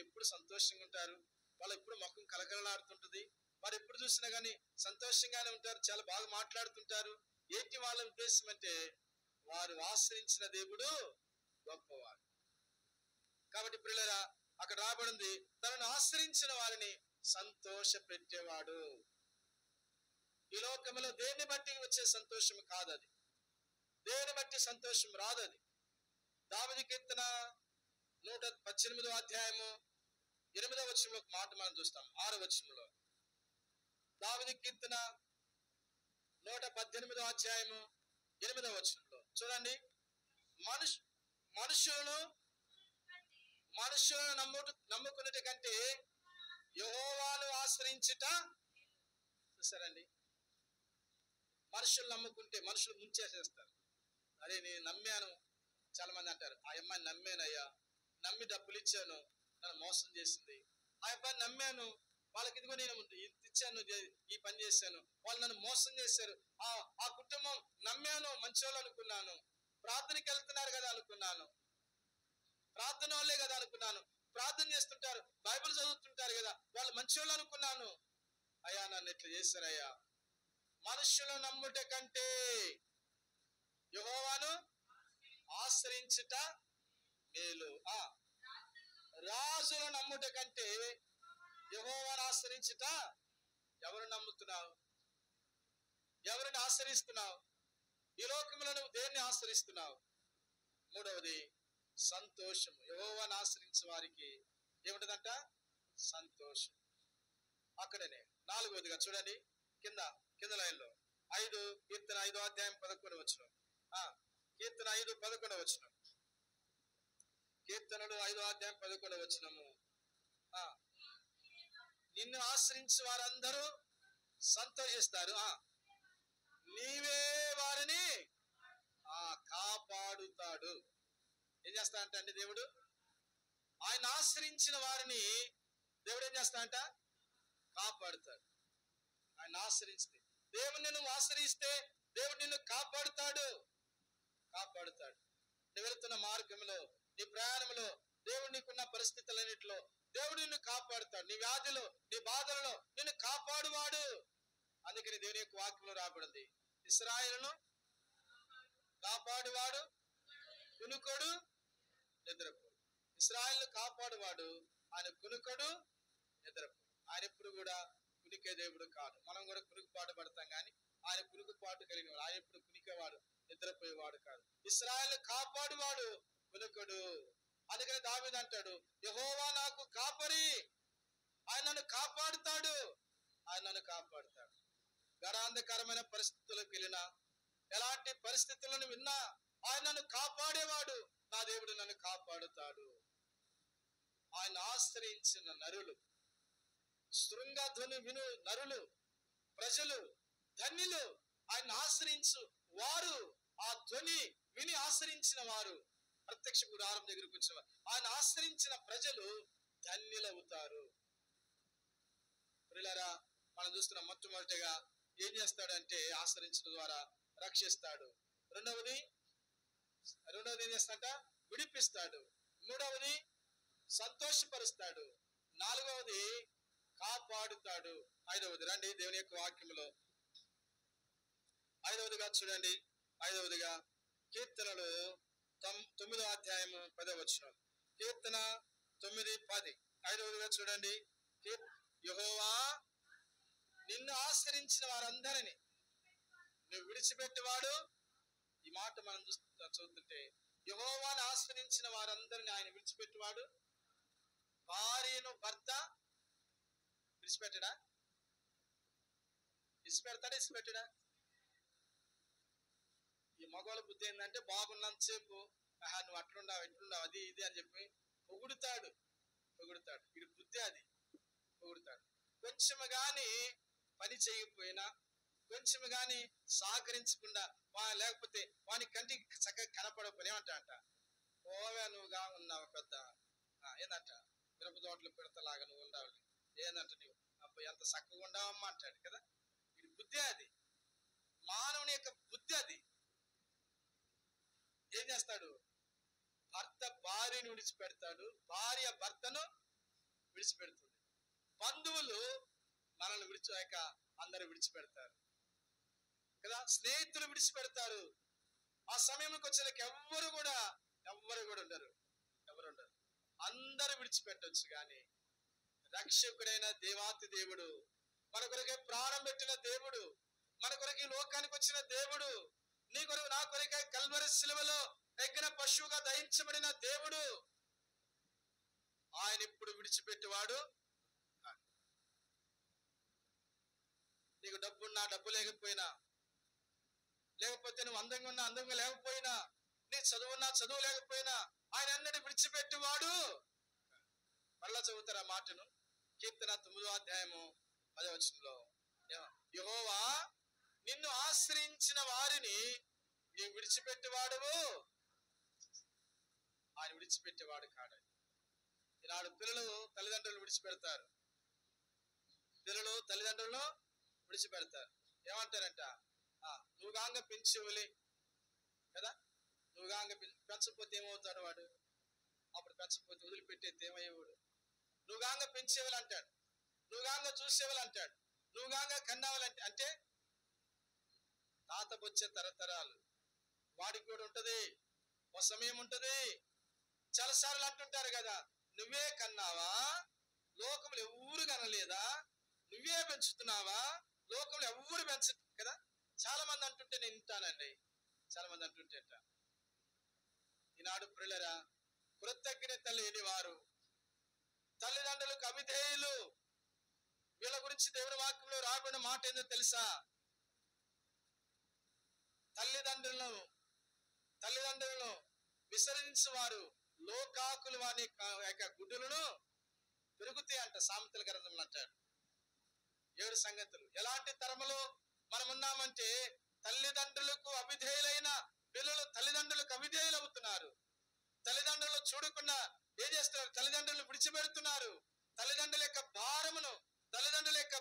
ఎప్పుడు సంతోషంగా ఉంటారు, వాళ్ళు ఎప్పుడు ముఖం కలకలలాడుతుంటది, వారు ఎప్పుడు చూసినా కానీ సంతోషంగానే ఉంటారు, చాలా బాగా మాట్లాడుతుంటారు. ఏంటి వాళ్ళ ఉద్దేశం అంటే, వారు ఆశ్రయించిన దేవుడు గొప్పవాడు. కాబట్టి పిల్లరా, అక్కడ రాబడింది, తనను ఆశ్రయించిన వారిని సంతోష పెట్టేవాడు. ఈ లోకంలో దేన్ని బట్టి వచ్చే సంతోషం కాదు అది, దేని బట్టి సంతోషం రాదు అది. దావీదు కీర్తన 118వ అధ్యాయము 8వ వచనంలో ఒక మాట మనం చూస్తాం. 6వ వచనంలో దావీదు కీర్తన 118వ అధ్యాయము 8వ వచనంలో చూడండి, మనుషులను నమ్ముకున్నట కంటే యెహోవాను ఆశ్రయించుట. చూసారండి, మనుషులు నమ్ముకుంటే మనుషులు ముంచేసేస్తారు. అరే నేను నమ్మాను, చాలా మంది అంటారు, ఆ అమ్మాయిని నమ్మానయ్యా, నమ్మి డబ్బులు ఇచ్చాను, నన్ను మోసం చేసింది. ఆ అబ్బాయిని నమ్మాను, వాళ్ళకి ఇదిగో నేను ఇచ్చాను, ఈ పని చేశాను, వాళ్ళు నన్ను మోసం చేశారు. ఆ కుటుంబం నమ్మాను, మంచోళ్ళు అనుకున్నాను, ప్రార్థనకి వెళ్తున్నారు కదా అనుకున్నాను, ప్రార్థన వాళ్ళే కదా అనుకున్నాను, ప్రార్థన చేస్తుంటారు, బైబిల్ చదువుతుంటారు కదా, వాళ్ళు మంచోళ్ళు అనుకున్నాను. అయ్యా నన్ను ఇట్లా చేశారయ్యా. మనుషులు నమ్ముట కంటే యెహోవాను ఆశ్రయించుట మేలు. రాజులు నమ్ముట కంటే యెహోవాను ఆశ్రయించుట. ఎవరు నమ్ముతున్నావు? ఎవరిని ఆశ్రయిస్తున్నావు? ఈ లోకంలో నువ్వు దేన్ని ఆశ్రయిస్తున్నావు? మూడవది సంతోషం. యెహోవాను ఆశ్రయించే వారికి ఏమిటంట? సంతోషం. అక్కడనే 4వదిగా చూడండి, కింద లైన్లో కీర్తన 5వ అధ్యాయం 11వ వచనం. కీర్తన 5:11వ వచనం. కీర్తనలు 5వ అధ్యాయం 11వ వచనము. నిన్ను ఆశ్రయించి వారందరూ సంతోషిస్తారు, నీవే వారిని కాపాడుతాడు. ఏం చేస్తా అంటే దేవుడు ఆయన ఆశ్రయించిన వారిని దేవుడు ఏం చేస్తాడంట? కాపాడుతాడు. ఆయన ఆశ్రయిస్తే, దేవుడిని నువ్వు ఆశ్రయిస్తే దేవుడు నిన్ను కాపాడుతాడు. నువ్వు వెళ్తున్న మార్గంలో, నీ ప్రయాణంలో, దేవుడు నీకున్న పరిస్థితులన్నింటిలో దేవుడు నిన్ను కాపాడుతాడు. నీ వ్యాధిలో, నీ బాధలలో నిన్ను కాపాడువాడు. అందుకని దేవుని యొక్క వాక్యంలో రాబడింది, ఇశ్రాయేలును కాపాడువాడు కునుకొడు నిద్రపోడు. ఇశ్రాయేలును కాపాడువాడు, ఆయన కునుకొడు నిద్రపోడు. ఆయన ఎప్పుడు కూడా కునికే దేవుడు కాదు. మనం కూడా కునుకుపాటు పడతాం, కానీ ఆయన కునుకుపాటు కలిగిన వాడు. ఆయన ఎప్పుడు కునికేవాడు, నిద్రపోయేవాడు కాదు. ఇశ్రాయేలును కాపాడువాడు కునుకొడు. అందుకని దావీదు అంటాడు, యెహోవా నాకు కాపరి, ఆయన నన్ను కాపాడుతాడు. గడాంధకరమైన పరిస్థితులకు వెళ్ళినా, ఎలాంటి పరిస్థితులను విన్నా ఆయన నన్ను కాపాడేవాడు. నా దేవుడు నన్ను కాపాడుతాడు. ఆయన ఆశ్రయించిన నరులు, శృంగధ్వని విను నరులు, ప్రజలు ధన్యులు. ఆయన ఆశ్రయించు వారు, ఆ ధ్వని విని ఆశ్రయించిన వారు, ప్రత్యక్ష గుడారం దగ్గరకు వచ్చిన వారు, ఆయన ఆశ్రయించిన ప్రజలు ధన్యులవుతారు. ప్రియులారా, మనం చూస్తున్న మొట్టమొదటిగా ఏం చేస్తాడంటే ఆశ్రయించడం ద్వారా రక్షిస్తాడు. రెండవది ఏం చేస్తాడంట? విడిపిస్తాడు. మూడవది సంతోషపరుస్తాడు. నాలుగవది కాపాడుతాడు. ఐదవది రండి దేవుని యొక్క వాక్యంలో, ఐదవదిగా చూడండి. ఐదవదిగా కీర్తనలు 9వ అధ్యాయము 10వ వచనం. కీర్తన 9:10. ఐదవదిగా చూడండి, యెహోవా నిన్ను ఆశ్రయించిన వారందరినీ నువ్వు విడిచిపెట్టేవాడు. ఈ మాట మనం చదువుతుంటే, యెహోవాను ఆశ్రయించిన వారందరినీ ఆయన విడిచిపెట్టేవాడు. భార్యను భర్త విడిచిపెట్టడా? ఇసిపెడతాడా ఇసిపెట్టడా? ఈ మగవాళ్ళ బుద్ధి ఏంటంటే బాగున్నంతసేపు నువ్వు అట్లుండావు ఎట్లుండావు అది ఇది అని చెప్పి పొగుడుతాడు. ఇది బుద్ధి, అది పొగుడుతాడు. కొంచెం గాని పని చేయకపోయినా, కొంచెం గాని సహకరించకుండా లేకపోతే వాని కంటికి చక్కగా కనపడకపోయినా ఏమంటాడంట, ఓవే నువ్వుగా ఉన్నావు పెద్ద ఏందంట మిరప తోటలు పెడతలాగా నువ్వు ఉండాలి, ఏందంట నువ్వు అబ్బా ఎంత చక్కగా ఉండవమ్మా అంటాడు కదా. ఇది బుద్ధి, అది మానవుని యొక్క బుద్ధి. అది ఏం చేస్తాడు? భర్త భార్యను విడిచిపెడతాడు, భార్య భర్తను విడిచిపెడుతుంది. బంధువులు మనల్ని విడిచాక అందరూ విడిచిపెడతారు కదా. స్నేహితులు విడిచిపెడతారు. ఆ సమయంలోకి వచ్చేకి ఎవ్వరు కూడా ఉండరు. అందరూ విడిచిపెట్టొచ్చు, కానీ రక్షకుడైన దేవాతి దేవుడు, మన కొరకే ప్రాణం పెట్టిన దేవుడు, మన కొరకే లోకానికి వచ్చిన దేవుడు, నీ కొరకు నా కొరకే కల్వరి శిలువలో ఎగ్గిన పశువుగా దహించబడిన దేవుడు, ఆయన ఇప్పుడు విడిచిపెట్టేవాడు. నీకు డబ్బున్నా డబ్బు లేకపోయినా, లేకపోతే నువ్వు అందంగా ఉన్నా అందంగా లేకపోయినా, నీ చదువున్నా చదువు లేకపోయినా, ఆయన అన్నది విడిచిపెట్టేవాడు. మరలా చదువుతారు ఆ మాటను. కీర్తన 9వ అధ్యాయము 10వ వచనంలో, యెహోవా నిన్ను ఆశ్రయించిన వారిని నీవు విడిచిపెట్టేవాడువు, ఆయన విడిచిపెట్టేవాడు కాడు. ఈనాడు పిల్లలు తల్లిదండ్రులు విడిచిపెడతారు. ఏమంటారంట, నువ్వు గాంగ పెంచేవలే కదా, నువ్వు గాంగ పెంచకపోతే ఏమవుతాడు వాడు? అప్పుడు పెంచకపోతే వదిలిపెట్టేది ఏమయ్యేవాడు? నువ్వు గాంగ పెంచేవాళ్ళు అంటాడు, నువ్వు గాంగ చూసేవాళ్ళు అంటాడు, నువ్వు గాంగ కన్నావాలంటే అంటే తాత వచ్చే తరతరాలు వాడికి కూడా ఉంటది, ఒక సమయం ఉంటది. చాలాసార్లు అంటుంటారు కదా, నువ్వే కన్నావా, లోకంలో ఎవరు కనలేదా, నువ్వే పెంచుతున్నావా, లోకంలో ఎవరు పెంచ కదా. చాలా మంది అంటుంటే నేను వింటానండి, చాలా మంది అంటుంటే. ఈనాడు ప్రియులరా, కృతజ్ఞత లేని వారు, తల్లిదండ్రులకు అవిధేయులు, వీళ్ళ గురించి దేవుని వాక్యంలో రాబడిన మాట ఏందో తెలుసా? తల్లిదండ్రులను విసరించు వారు లోకాకులు వారి యొక్క గుడ్డులను పెరుగుతాయి అంట, సామెతల గ్రంథంలో అంటాడు. 7 సంగతులు. ఎలాంటి తరములో మనం ఉన్నామంటే, తల్లిదండ్రులకు అవిధేయులైన పిల్లలు తల్లిదండ్రులకు అవిధేయులు అవుతున్నారు. తల్లిదండ్రులు చూడకుండా ఏం చేస్తున్నారు? తల్లిదండ్రులు విడిచిపెడుతున్నారు. తల్లిదండ్రుల యొక్క భారమును, తల్లిదండ్రుల యొక్క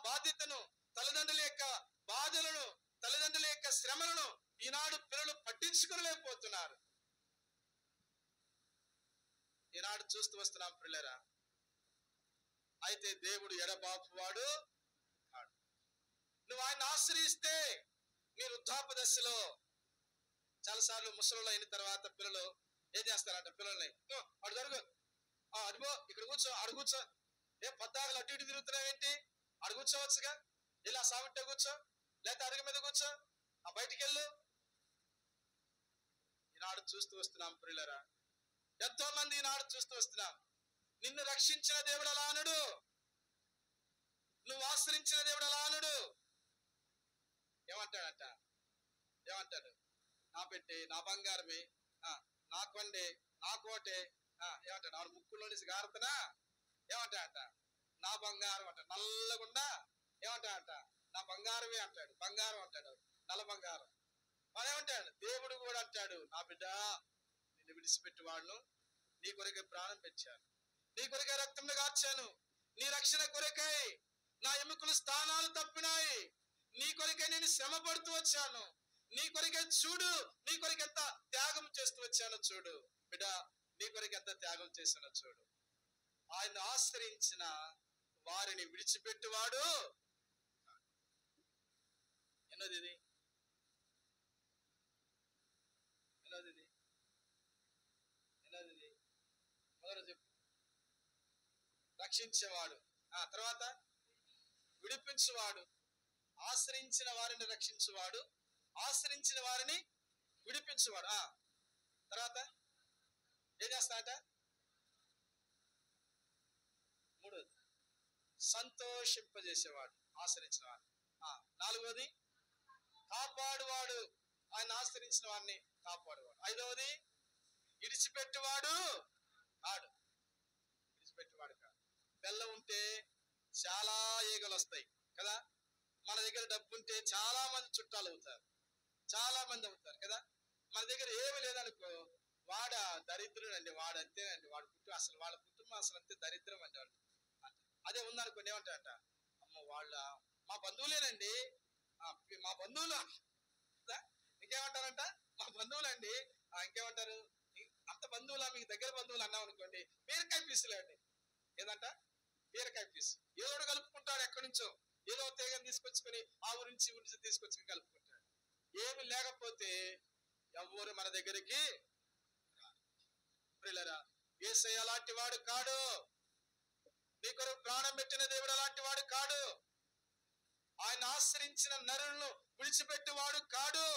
బాధ్యతను, తల్లిదండ్రుల యొక్క బాధలను, తల్లిదండ్రుల యొక్క శ్రమలను ఈనాడు పిల్లలు పట్టించుకోలేకపోతున్నారు. ఈనాడు చూస్తూ వస్తున్నాం పిల్లరా. అయితే దేవుడు ఎడబాపువాడు కాడు. నువ్వు ఆయన ఆశ్రయిస్తే నీ వృద్ధాప్య దశలో, చాలాసార్లు ముసలు అయిన తర్వాత పిల్లలు ఏం చేస్తారంట, పిల్లల్ని అడు జరుగు, అడుగో ఇక్కడ కూర్చో, అడు కూర్చో, పద్దాకలు అటు ఇటు తిరుగుతున్నావేంటి, అడు కూర్చోవచ్చుగా, ఇలా సావిట్టే కూర్చో, లేకపోతే అడుగు మీద కూర్చో, బయటికి వెళ్ళు. ఈనాడు చూస్తూ వస్తున్నాం ప్రియులరా, ఎంతో మంది ఈనాడు చూస్తూ వస్తున్నాం. నిన్ను రక్షించిన దేవుడు అలా అనడు, నువ్వు ఆశ్రయించిన దేవుడు అలా అనడు. ఏమంటాడు? నా పెట్టే, నా బంగారమే, నా కొండే, నా కోటే, ఏమంటాడు? ఆడు ముక్కులో నుంచి గారుతున్నా ఏమంటాడంట, నా బంగారం అంటాడు. నల్లగుండా ఏమంటాడంట, నా బంగారమే అంటాడు. బంగారం అంటాడు, నల్ల బంగారం. మరి ఏమంటాడు? దేవుడు కూడా అంటాడు, నా బిడ్డ నిన్ను విడిచిపెట్టి వాడును, నీ కొరకే ప్రాణం పెట్టాను, నీ కొరకే రక్తంలో కార్చాను, నీ రక్షణ కొరకై నా ఎముకలు స్థానాలు తప్పినాయి, నీ కొరకే నేను శ్రమ పడుతూ వచ్చాను, నీ కొరకే చూడు, నీ కొరకు ఎంత త్యాగం చేస్తూ వచ్చానో చూడు బిడ్డ, నీ కొరకు ఎంత త్యాగం చేశానో చూడు. ఆయన ఆశ్రయించిన వారిని విడిచిపెట్టువాడు. ఎన్నోది మొదలు చెప్పు. రక్షించేవాడు, తర్వాత విడిపించువాడు, ఆశ్రయించిన వారిని రక్షించువాడు, ఆశ్రయించిన వారిని విడిపించువాడు. తర్వాత ఏం చేస్తాడట? మూడోది సంతోషింపజేసేవాడు. ఆశ్రయించిన వాడు నాలుగవది కాపాడువాడు, ఆయన ఆశ్రయించిన వారిని కాపాడువాడు. ఐదవది విడిచిపెట్టువాడు కాడు, విడిచిపెట్టువాడు కాదు. బెల్లం ఉంటే చాలా ఈగలు వస్తాయి కదా. మన దగ్గర డబ్బు ఉంటే చాలా మంది చుట్టాలు అవుతారు, చాలా మంది అవుతారు కదా. మన దగ్గర ఏమి లేదనుకో, వాడ దరిద్రుడు అండి, వాడు అంతేనండి, వాడు అసలు వాళ్ళ కుటుంబం అసలు అంతే దరిద్రం అండి వాళ్ళు. అదే ఉందనుకోండి ఏమంటారంట, అమ్మ వాళ్ళ మా బంధువులేనండి, మా బంధువులు. ఇంకేమంటారంట, మా బంధువులండి. ఇంకేమంటారు, అంత బంధువులా, మీకు దగ్గర బంధువులు అన్నాం అనుకోండి, బీరకాయ పీసులేండి. ఏదంట, బీరకాయ పీసు. ఏదో కలుపుకుంటాడు, ఎక్కడి నుంచో ఏదో తేగని తీసుకొచ్చుకొని ఆ ఊరించి తీసుకొచ్చుకొని కలుపుకుంటాడు. ఏమి లేకపోతే ఎవ్వరు మన దగ్గరికి ప్రియులారా. యేసయ్య అలాంటి వాడు కాడు, నీ కొరకు ప్రాణం పెట్టిన దేవుడు అలాంటి వాడు కాడు, ఆయన ఆశ్రయించిన నరులను విడిచిపెట్టేవాడు కాడు.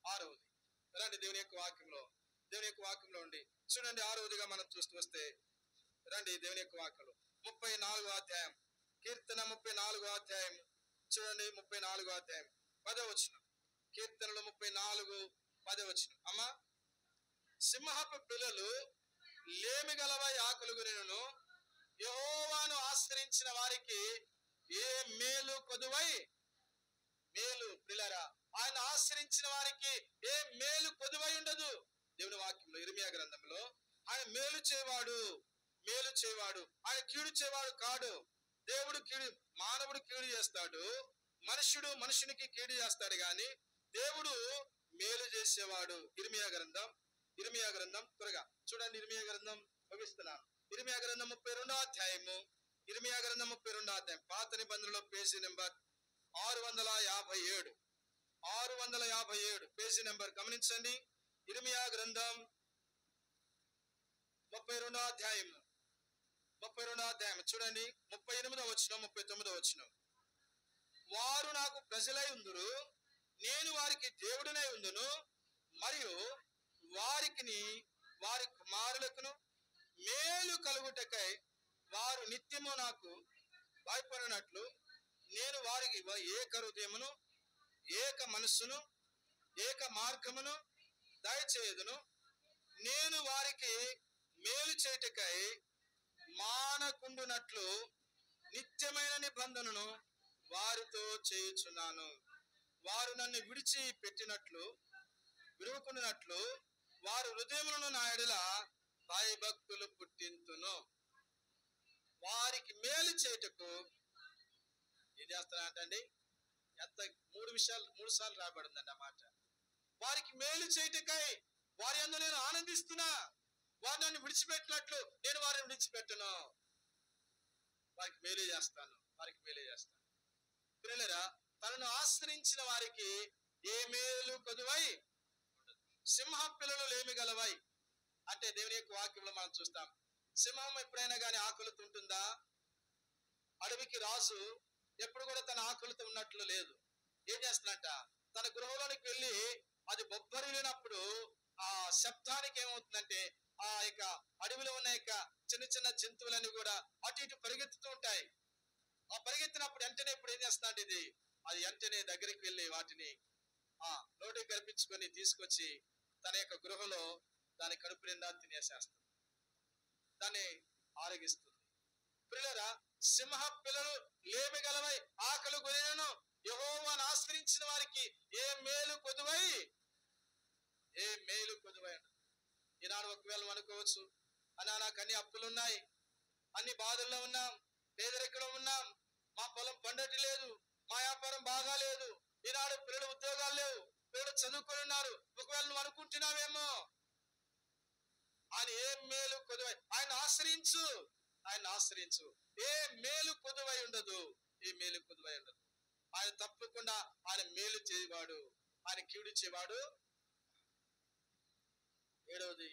ఆరవది రండి దేవుని యొక్క వాక్యంలో ఉండి చూడండి. ఆరవదిగా మనం చూస్తూ వస్తే రండి దేవుని యొక్క వాక్యంలో 34వ అధ్యాయం, కీర్తన 34వ అధ్యాయం చూడండి. 34వ అధ్యాయం 10వ వచనం, కీర్తనలు 34:10. అమ్మా, సింహపు పిల్లలు లేమి గలవై ఆకలుగునను, యెహోవాను ఆశ్రయించిన వారికి ఏ మేలు కొదువై. మేలు ప్రియులారా, ఆయన ఆశ్రయించిన వారికి ఏ మేలు కొదువై ఉండదు. దేవుని వాక్యంలో ఇర్మియా గ్రంథంలో ఆయన మేలు చేయవాడు, ఆయన కీడు చేయవాడు కాడు. దేవుడు కీడు, మానవుడు కీడు చేస్తాడు, మనుషుడు మనుషునికి కీడు చేస్తాడు, గాని దేవుడు మేలు చేసేవాడు. ఇర్మియా గ్రంథం త్వరగా చూడండి. ఇర్మియా గ్రంథం ముగిస్తున్నాను. ఇర్మియా గ్రంథం 32వ అధ్యాయము, ఇర్మియా గ్రంథం 32వ అధ్యాయం, పాత నిబంధనలో పేజీ నెంబర్ 657 పేజీ నెంబర్ గమనించండి. ఇర్మియా గ్రంథం 32వ అధ్యాయం చూడండి. 38వ వచనం, 39వ వచనం. వారు నాకు ప్రజలై ఉందురు, నేను వారికి దేవుడినై ఉందును, మరియు వారి కుమారులకును మేలు కలుగుటకై వారు నిత్యము నాకు భయపడినట్లు నేను వారికి ఏక హృదయమును, ఏక మనస్సును, ఏక మార్గమును దయచేయుదును. నేను వారికి మేలు చేయుటకై మానకుండునట్లు నిత్యమైన నిబంధనను వారితో చేయుచున్నాను. వారు నన్ను విడిచి పెట్టినట్లు విరువకుండునట్లు వారు హృదయములను నా ఎడల భయభక్తులు పుట్టింతును. వారికి మేలు చేయుటకు ఏం చేస్తానంటండి, ఎంత 3 సార్లు రాబడిందండి ఆ మాట. వారికి మేలు చేయుటకై వారి యందు నేను ఆనందిస్తున్నా. వారు నన్ను విడిచిపెట్టినట్లు నేను వారిని విడిచిపెట్టను. వారికి మేలు చేస్తాను. ప్రియులారా, తనను ఆశ్రయించిన వారికి ఏ మేలు కొదువై ఉండదు. సింహ పిల్లలు లేమి గలవై అంటే దేవుని యొక్క వాక్యంలో మనం చూస్తాం. సింహం ఎప్పుడైనా కానీ ఆకలితో ఉంటుందా? అడవికి రాజు ఎప్పుడు కూడా తన ఆకలితో ఉన్నట్లు లేదు. ఏం చేస్తున్నట్ట, తన గృహంలోనికి వెళ్ళి అది బొబ్బరిల్లినప్పుడు ఆ శబ్దానికి ఏమవుతుందంటే, ఆ యొక్క అడవిలో ఉన్న యొక్క చిన్న చిన్న జంతువులన్నీ కూడా అటు ఇటు పరిగెత్తుతూ ఉంటాయి. ఆ పరిగెత్తినప్పుడు వెంటనే ఇప్పుడు ఏం చేస్తున్నాడు, అది వెంటనే దగ్గరికి వెళ్ళి వాటిని నోటికి కల్పించుకొని తీసుకొచ్చి తన యొక్క గృహంలో దాని కడుపు నిండా తినేసేస్తుంది, దాన్ని ఆరగిస్తుంది. పిల్లరా, సింహ పిల్లలు లేమి గలవై ఆకలి గురైనను యెహోవాను ఆశ్రయించిన వారికి ఏ మేలు కొదువై ఈనాడు ఒకవేళ అనుకోవచ్చు, నాకు అన్ని అప్పులు ఉన్నాయి, అన్ని బాధల్లో ఉన్నాం, పేదరికంలో ఉన్నాం, మా పొలం పండటి లేదు, మా వ్యాపారం బాగా లేదు, ఈనాడు పిల్లలు ఉద్యోగాలు లేవు, పిల్లలు చదువుకొని ఉన్నారు. ఒకవేళ నువ్వు అనుకుంటున్నావేమో, ఆయన ఏ మేలు కొదువై, ఆయన ఆశ్రయించు. ఏ మేలు కొదువై ఉండదు. ఆయన తప్పకుండా ఆయన మేలు చేయవాడు, ఆయన కీడు చేయవాడు. 7వది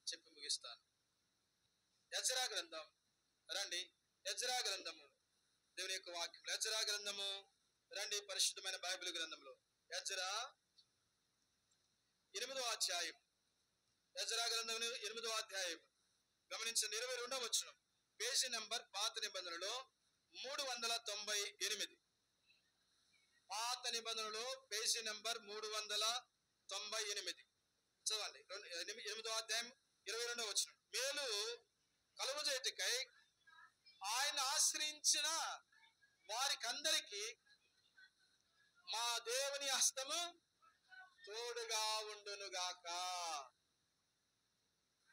చెప్పి ముగిస్తాను. ఎజ్రా గ్రంథం రండి. ఎజ్రా గ్రంథము దేవుని యొక్క వాక్యం. ఎజ్రా గ్రంథము రండి, పరిశుద్ధమైన బైబిల్ గ్రంథంలో ఎజ్రా 8వ అధ్యాయం. ఎజ్రా గ్రంథం 8వ అధ్యాయం గమనించండి. 22వ వచనం, పేజీ నెంబర్ పాత నిబంధనలో 398. నిబంధనలో పేజీ నెంబర్ 398 చదవండి. 8వ అధ్యాయం 22వ వచనం. మేలు కలుగజేయుటకై ఆయన ఆశ్రయించిన వారికందరికి మా దేవుని హస్తము తోడుగా ఉండునుగాక.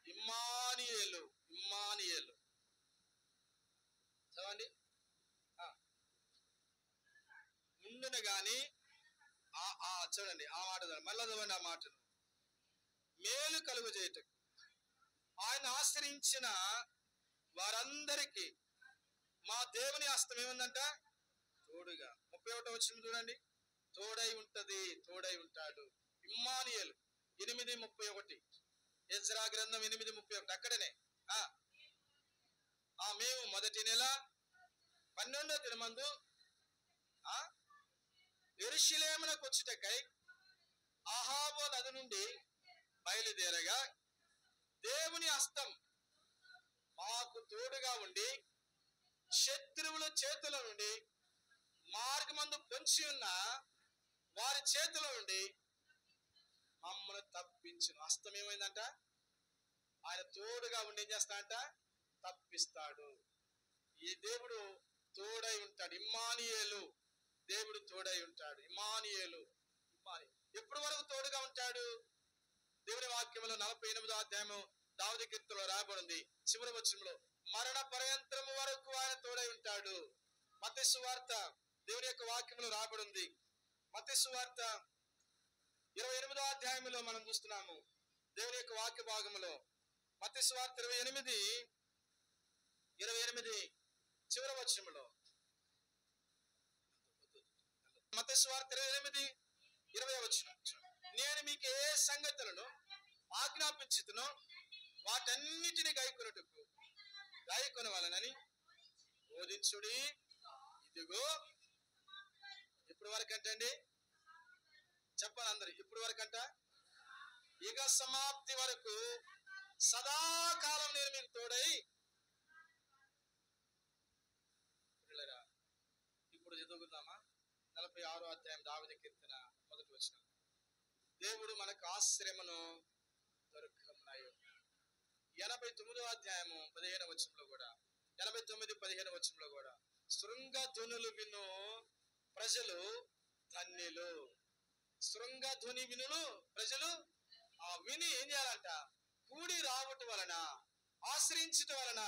ఇమ్మానుయేలు, ఇమ్మానుయేలు చదవండి. ఉండును గాని చూడండి ఆ మాట మళ్ళా చదవండి. ఆ మాటను మేలు కలుగు చేయటకు ఆయన ఆశ్రయించిన వారందరికీ మా దేవుని హస్తం ఏముందంట? తోడుగా. 31వ వచనం చూడండి. తోడై ఉంటది, తోడై ఉంటాడు. ఇమ్మానుయేలు 8:31, ఎజ్రా గ్రంథం 8:31 అక్కడనే. మేము మొదటి నెల 12వ దినమందు యెరూషలేమునకు వచ్చుటకై అహాబు నది నుండి బయలుదేరగా దేవుని హస్తం మాకు తోడుగా ఉండి శత్రువుల చేతుల నుండి మార్గమందు పొంచి ఉన్న వారి చేతుల నుండి మమ్మల్ని తప్పించును. హస్తం ఏమైందంట? ఆయన తోడుగా ఉండి ఏం చేస్తాడంట? తప్పిస్తాడు. ఈ దేవుడు తోడై ఉంటాడు. ఇమ్మానుయేలు, దేవుడు తోడై ఉంటాడు. ఇమ్మానుయేలు. ఎప్పటి వరకు తోడుగా ఉంటాడు? దేవుని వాక్యంలో 48వ అధ్యాయము దావీదు కీర్తనలో రాయబడింది. చివరి వచనంలో మరణ పర్యంతరము వరకు ఆయన తోడై ఉంటాడు. మత్తయి సువార్త దేవుని యొక్క వాక్యంలో రాయబడింది. మత్తయి సువార్త 28వ అధ్యాయంలో మనం చూస్తున్నాము. దేవుని యొక్క వాక్య భాగంలో మత్తయి సువార్త 28 చివరి వచనంలో, మత్తయి సువార్త 28:20 వచనం, నేను మీకు ఏ సంగతులను ఆజ్ఞాపించుతునో వాటన్నిటిని గాయకొనవలెనని బోధించుడి. ఇదిగో ఇప్పుడు వరకు అంటండి, చెప్పాలి అందరు. ఇప్పుడు వరకు అంట యుగ సమాప్తి వరకు సదాకాలం నేను మీకు తోడై. ఇప్పుడు చదువుకుందామా 46వ అధ్యాయం దావీదు కీర్తన 1వ వచనం. దేవుడు మనకు ఆశ్రయమును దొరకమునయు. 89వ అధ్యాయము 15వ వచనంలో కూడా, 89:15 వచనంలో కూడా, శృంగ ధ్వనులు విను ప్రజలు ధన్యులు. శృంగ ధ్వని వినులు ప్రజలు విని ఏం చేయాలంట? కూడి రావటం వలన, ఆశ్రయించటం వలన,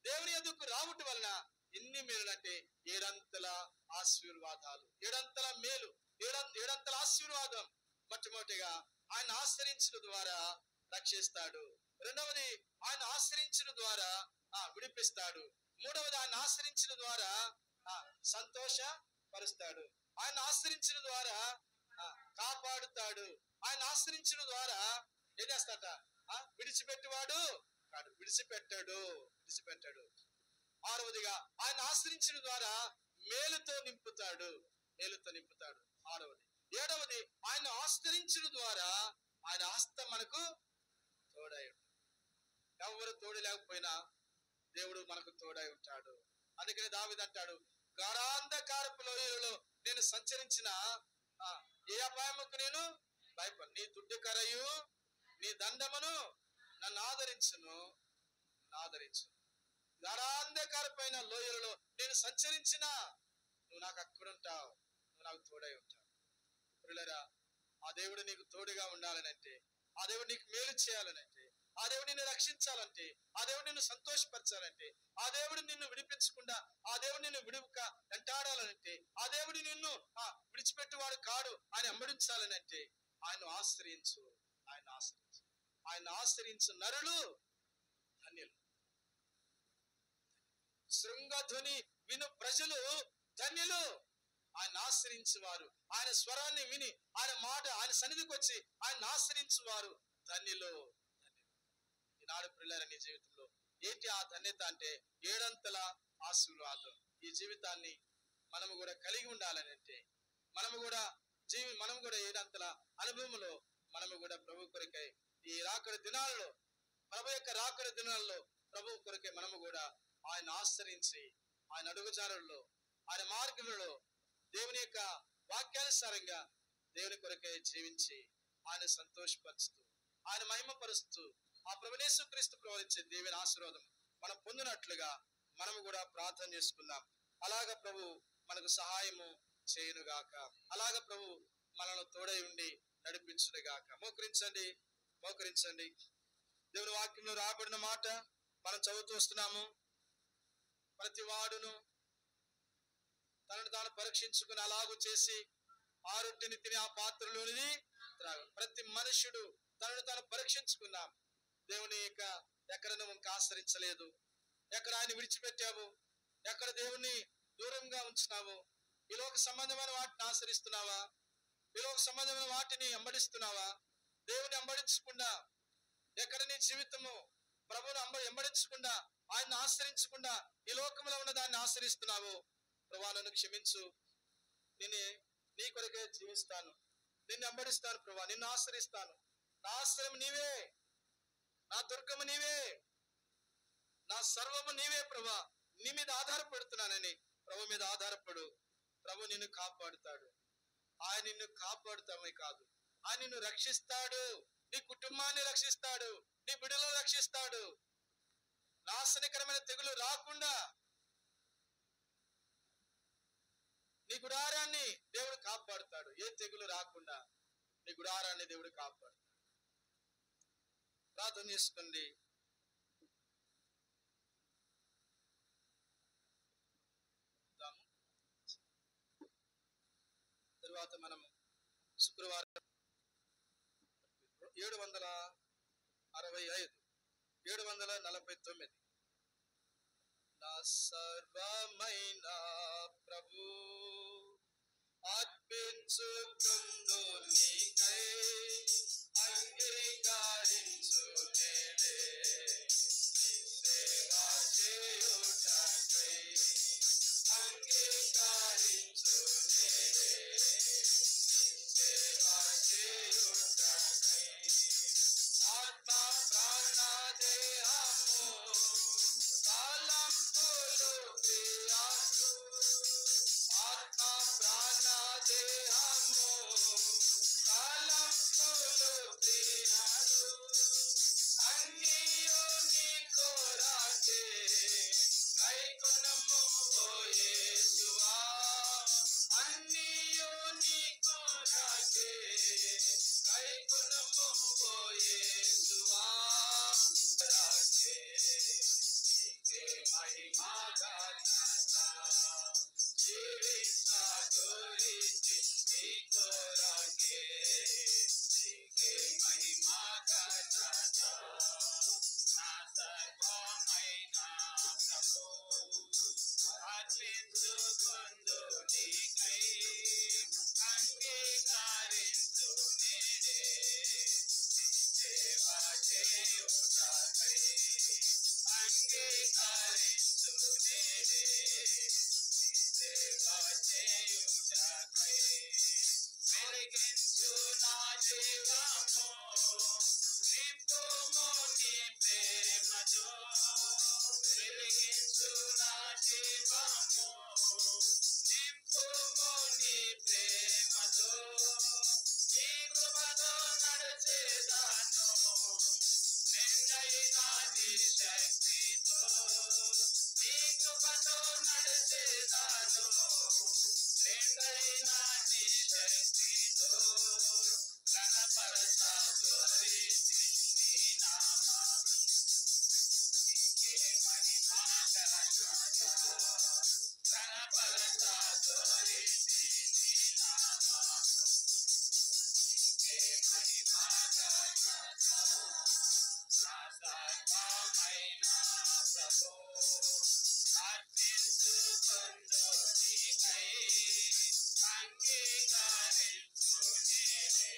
దేవుని యొద్దకు రావటం వలన ఎన్ని మేలులంటే 7 అంతల ఆశీర్వాదాలు, 7 అంతల మేలు, 7 అంతల ఆశీర్వాదం. మొట్టమొదటిగా ఆయన ఆశ్రయించడం ద్వారా రక్షిస్తాడు. రెండవది ఆయన ఆశ్రయించడం ద్వారా విడిపిస్తాడు. మూడవది ఆయన ఆశ్రయించడం ద్వారా సంతోషపరుస్తాడు. ఆయన ఆశ్రయించడం ద్వారా కాపాడుతాడు. ఆయన ఆశ్రయించడం ద్వారా ఏం చేస్తాట? విడిచిపెట్టేవాడు కాడు, విడిచిపెట్టాడు. ఆరవదిగా ఆయన ఆశ్రయించడం ద్వారా మేలుతో నింపుతాడు. ఆరవది. ఏడవది ఆయన ఆశ్రయించడం ద్వారా ఆయన హస్తం మనకు తోడై ఉంటాడు. ఎవరు తోడు లేకపోయినా దేవుడు మనకు తోడై ఉంటాడు. అందుకని దావీదు అంటాడు, గాఢాంధకారపు లోయలలో నేను సంచరించిన ఏ అపాయముకు నేను భయపడను. నీ దుడ్డు కరయు నీ దండమును నన్ను ఆదరించును. గాఢాంధకారపైన లోయలలో నేను సంచరించిన నువ్వు నాకు అక్కడుంటావు, నువ్వు నాకు తోడై ఉంటావు. పిల్లరా, ఆ దేవుడు నీకు తోడుగా ఉండాలనంటే, ఆ దేవుడు నీకు మేలు చేయాలనంటే, ఆ దేవుడు నిన్ను రక్షించాలంటే, ఆ దేవుడు నిన్ను సంతోషపరచాలంటే, ఆ దేవుడు నిన్ను విడిపించకుండా, ఆ దేవుడు నిన్ను విడుక వెంటాడాలనంటే, ఆ దేవుడు నిన్ను విడిచిపెట్టేవాడు కాడు ఆయన అమ్మడించాలనంటే ఆయన ఆశ్రయించు. ఆయన ఆశ్రయించు నరులు ధన్యులు. శృంగధ్వని విను ప్రజలు ధన్యులు. ఆయన ఆశ్రయించువారు, ఆయన స్వరాన్ని విని, ఆయన మాట, ఆయన సన్నిధికి వచ్చి ఆయన ఆశ్రయించువారు ధన్యులు. ఈనాడు పిల్లల నీ జీవితంలో ఏంటి ఆ ధన్యత అంటే 7 అంతల ఆశీర్వాదం. ఈ జీవితాన్ని మనము కూడా కలిగి ఉండాలని అంటే మనము కూడా 7 అంతల అనుభవంలో మనము కూడా ప్రభు కొరకై ఈ రాకడ దినాలలో, ప్రభు యొక్క రాకడ దినాల్లో ప్రభు కొరకై మనము కూడా ఆయన ఆశ్రయించి, ఆయన అడుగుజాడల్లో, ఆయన మార్గంలో, దేవుని యొక్క వాక్యానుసారంగా దేవుని కొరకై జీవించి ఆయన సంతోషపరుస్తూ ఆయన మహిమపరుస్తూ ఆ ప్రభువైన యేసుక్రీస్తు ప్రవహించే దేవుని ఆశీర్వాదం మనం పొందినట్లుగా మనము కూడా ప్రార్థన చేసుకుందాం. అలాగ ప్రభు మనకు సహాయము చేయునుగాక. అలాగ ప్రభు మనల్ని తోడై ఉండి నడిపించునుగాక. మోకరించండి, మోకరించండి. దేవుని వాక్యంలో రాబడిన మాట మనం చదువుతూ వస్తున్నాము. ప్రతి వాడును తనను తాను పరీక్షించుకుని అలాగూ చేసి ఆ రొట్టెని తిని ఆ పాత్రలోనిది త్రాగు. ప్రతి మనుష్యుడు తనను తాను పరీక్షించుకుందాం. దేవుని యొక్క ఎక్కడ నువ్వు ఆశ్రయించలేదు, ఎక్కడ ఆయన విడిచిపెట్టావు, ఎక్కడ దేవుని దూరంగా ఉంచున్నావు, ఈ లోక సంబంధమైన వాటిని ఆశ్రయిస్తున్నావా, ఈ లోక సంబంధమైన వాటిని వెంబడిస్తున్నావా? దేవుని వెంబడించకుండా ఎక్కడ నీ జీవితము ప్రభువును వెంబడించకుండా ఆయన్ని ఆశ్రయించకుండా ఈ లోకంలో ఉన్న దాన్ని ఆశ్రయిస్తున్నావు. ప్రభువా నన్ను క్షమించు, నేను నీ కొరకే జీవిస్తాను, నిన్ను వెంబడిస్తాను ప్రభువా, నిన్ను ఆశ్రయిస్తాను, నా ఆశ్రయం నీవే, నా దుర్గము నీవే, నా సర్వము నీవే ప్రభువా, నీ మీద ఆధారపడుతున్నానని ప్రభు మీద ఆధారపడు. ప్రభు నిన్ను కాపాడుతాడు. ఆయన నిన్ను కాపాడుతామే కాదు, ఆయన నిన్ను రక్షిస్తాడు, నీ కుటుంబాన్ని రక్షిస్తాడు, నీ బిడ్డలను రక్షిస్తాడు. నాశనకరమైన తెగులు రాకుండా నీ గుడారాన్ని దేవుడు కాపాడుతాడు. ఏ తెగులు రాకుండా నీ గుడారాన్ని దేవుడు కాపాడుతాడు. ప్రార్థన చేసుకోండి. తరువాత మనం శుక్రవారం 765 749 నా సర్వమైన ప్రభు అర్పించుకుందు నీకై అంగీకరించు నేడే సేవా చేయుటకై అంగీకరించు నేడే సేవా చేయుటకై ఆత్మ ప్రాణ దేహము తలంపులు క్రియలు ఆత్మ ప్రాణ దేహము తలంపులు క్రియలు అన్నియు నీ కొరకే గైకొనుము ఓ యేసువా, అన్నియు నీ కొరకే గైకొనుము ఓ యేసువా. నీకే మహిమా ఘనత జీవించా గురించి నీ కొరకే, నీకే మహిమా ఘనత నా సర్వమైన ప్రభు అర్పించుకొందు నీకై అంగీకరించు నేడే సేవా చేయుటకై అంగీకరించు నేడే సేవా చేయుటకై వెలిగించు నా జీవము నింపుము నీ ప్రేమతో, వెలిగించు నా జీవము నింపుము నీ ప్రేమతో, నీ కృపతో నడిచేదాను నిండైన నీ శక్తితో, నీ కృపతో నడిచేదాను నిండైన నీ శక్తితో, ఘనపరచ గురించి నీ నామం నీకే మహిమా ఘనత ఘనపరచ గురించి నీ నామం నీకే మహిమా ఘనత నా సర్వమైన ప్రభు అర్పించుకొందు నీకై అంగీకరించు నేడే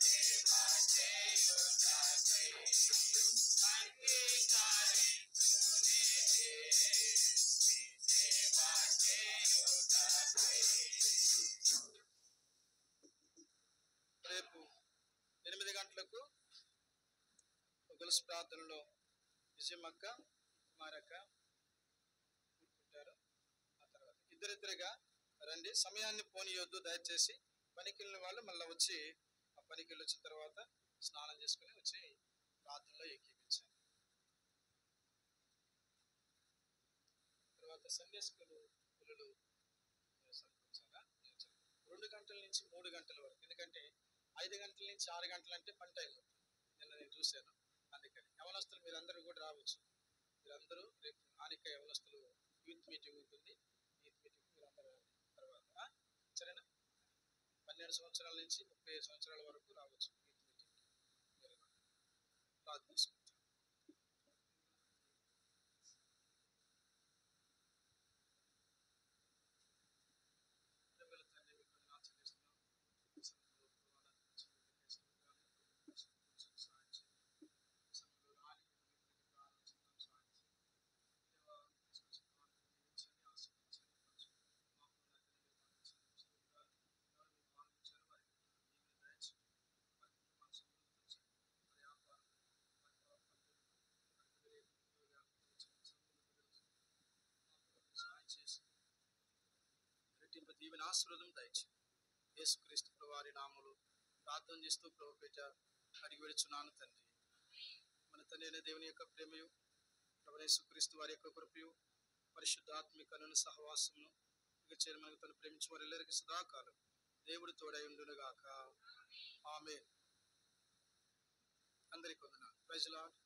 సేవా చేయుటకై అంగీకరించు నేడే సేవా చేయుటకై. రేపు 8 గంటలకు గొలుసు ప్రార్థనలో విజయమక్క కుమారక్క కూర్చుంటారు. ఆ తర్వాత ఇద్దరిద్దరుగా రండి, సమయాన్ని పోనీయొద్దు దయచేసి. పనికి వెళ్ళిన వాళ్ళు మళ్ళీ వచ్చి ఆ పనికి వెళ్ళి వచ్చిన తర్వాత స్నానం చేసుకుని వచ్చి ప్రార్థనలో ఏకీపించాలి. తర్వాత సండే స్కూల్ పిల్లలు సమకూర్చాలా 2 గంటల నుంచి 3 గంటల వరకు. ఎందుకంటే 5 గంటల నుంచి 6 గంటలు అంటే పని టైం అవుతుంది. నిన్న నేను చూశాను. అందుకని యవనస్తులు మీరందరూ కూడా రావచ్చు. మీరందరూ రేపు ఆనిక యవనస్తులు యూత్ మీటింగ్ ఉంటుంది. యూత్ మీటింగ్ మీరందరూ తర్వాత సరేనా? 12 సంవత్సరాల నుంచి 35 సంవత్సరాల వరకు రావచ్చు యూత్ మీటింగ్. ప్రార్థన చేసుకుంటాం. దీవెన ఆశీర్వాదం దయచేయండి. యేసుక్రీస్తు వారి నామములో ప్రార్థన చేస్తూ ప్రభు పేట అడిగి వెళుచున్నాను తండ్రి. మన తండ్రి అయిన దేవుని యొక్క ప్రేమయు, ప్రభువైన యేసుక్రీస్తు వారి యొక్క కృపయు, పరిశుద్ధాత్మికను సహవాసమును ఇక చేరమని తను ప్రేమించి వారెల్లరికీ సదాకాలం దేవుడు తోడై ఉండును గాక. ఆమేన్. అందరికీ వందనాలు. Praise the lord.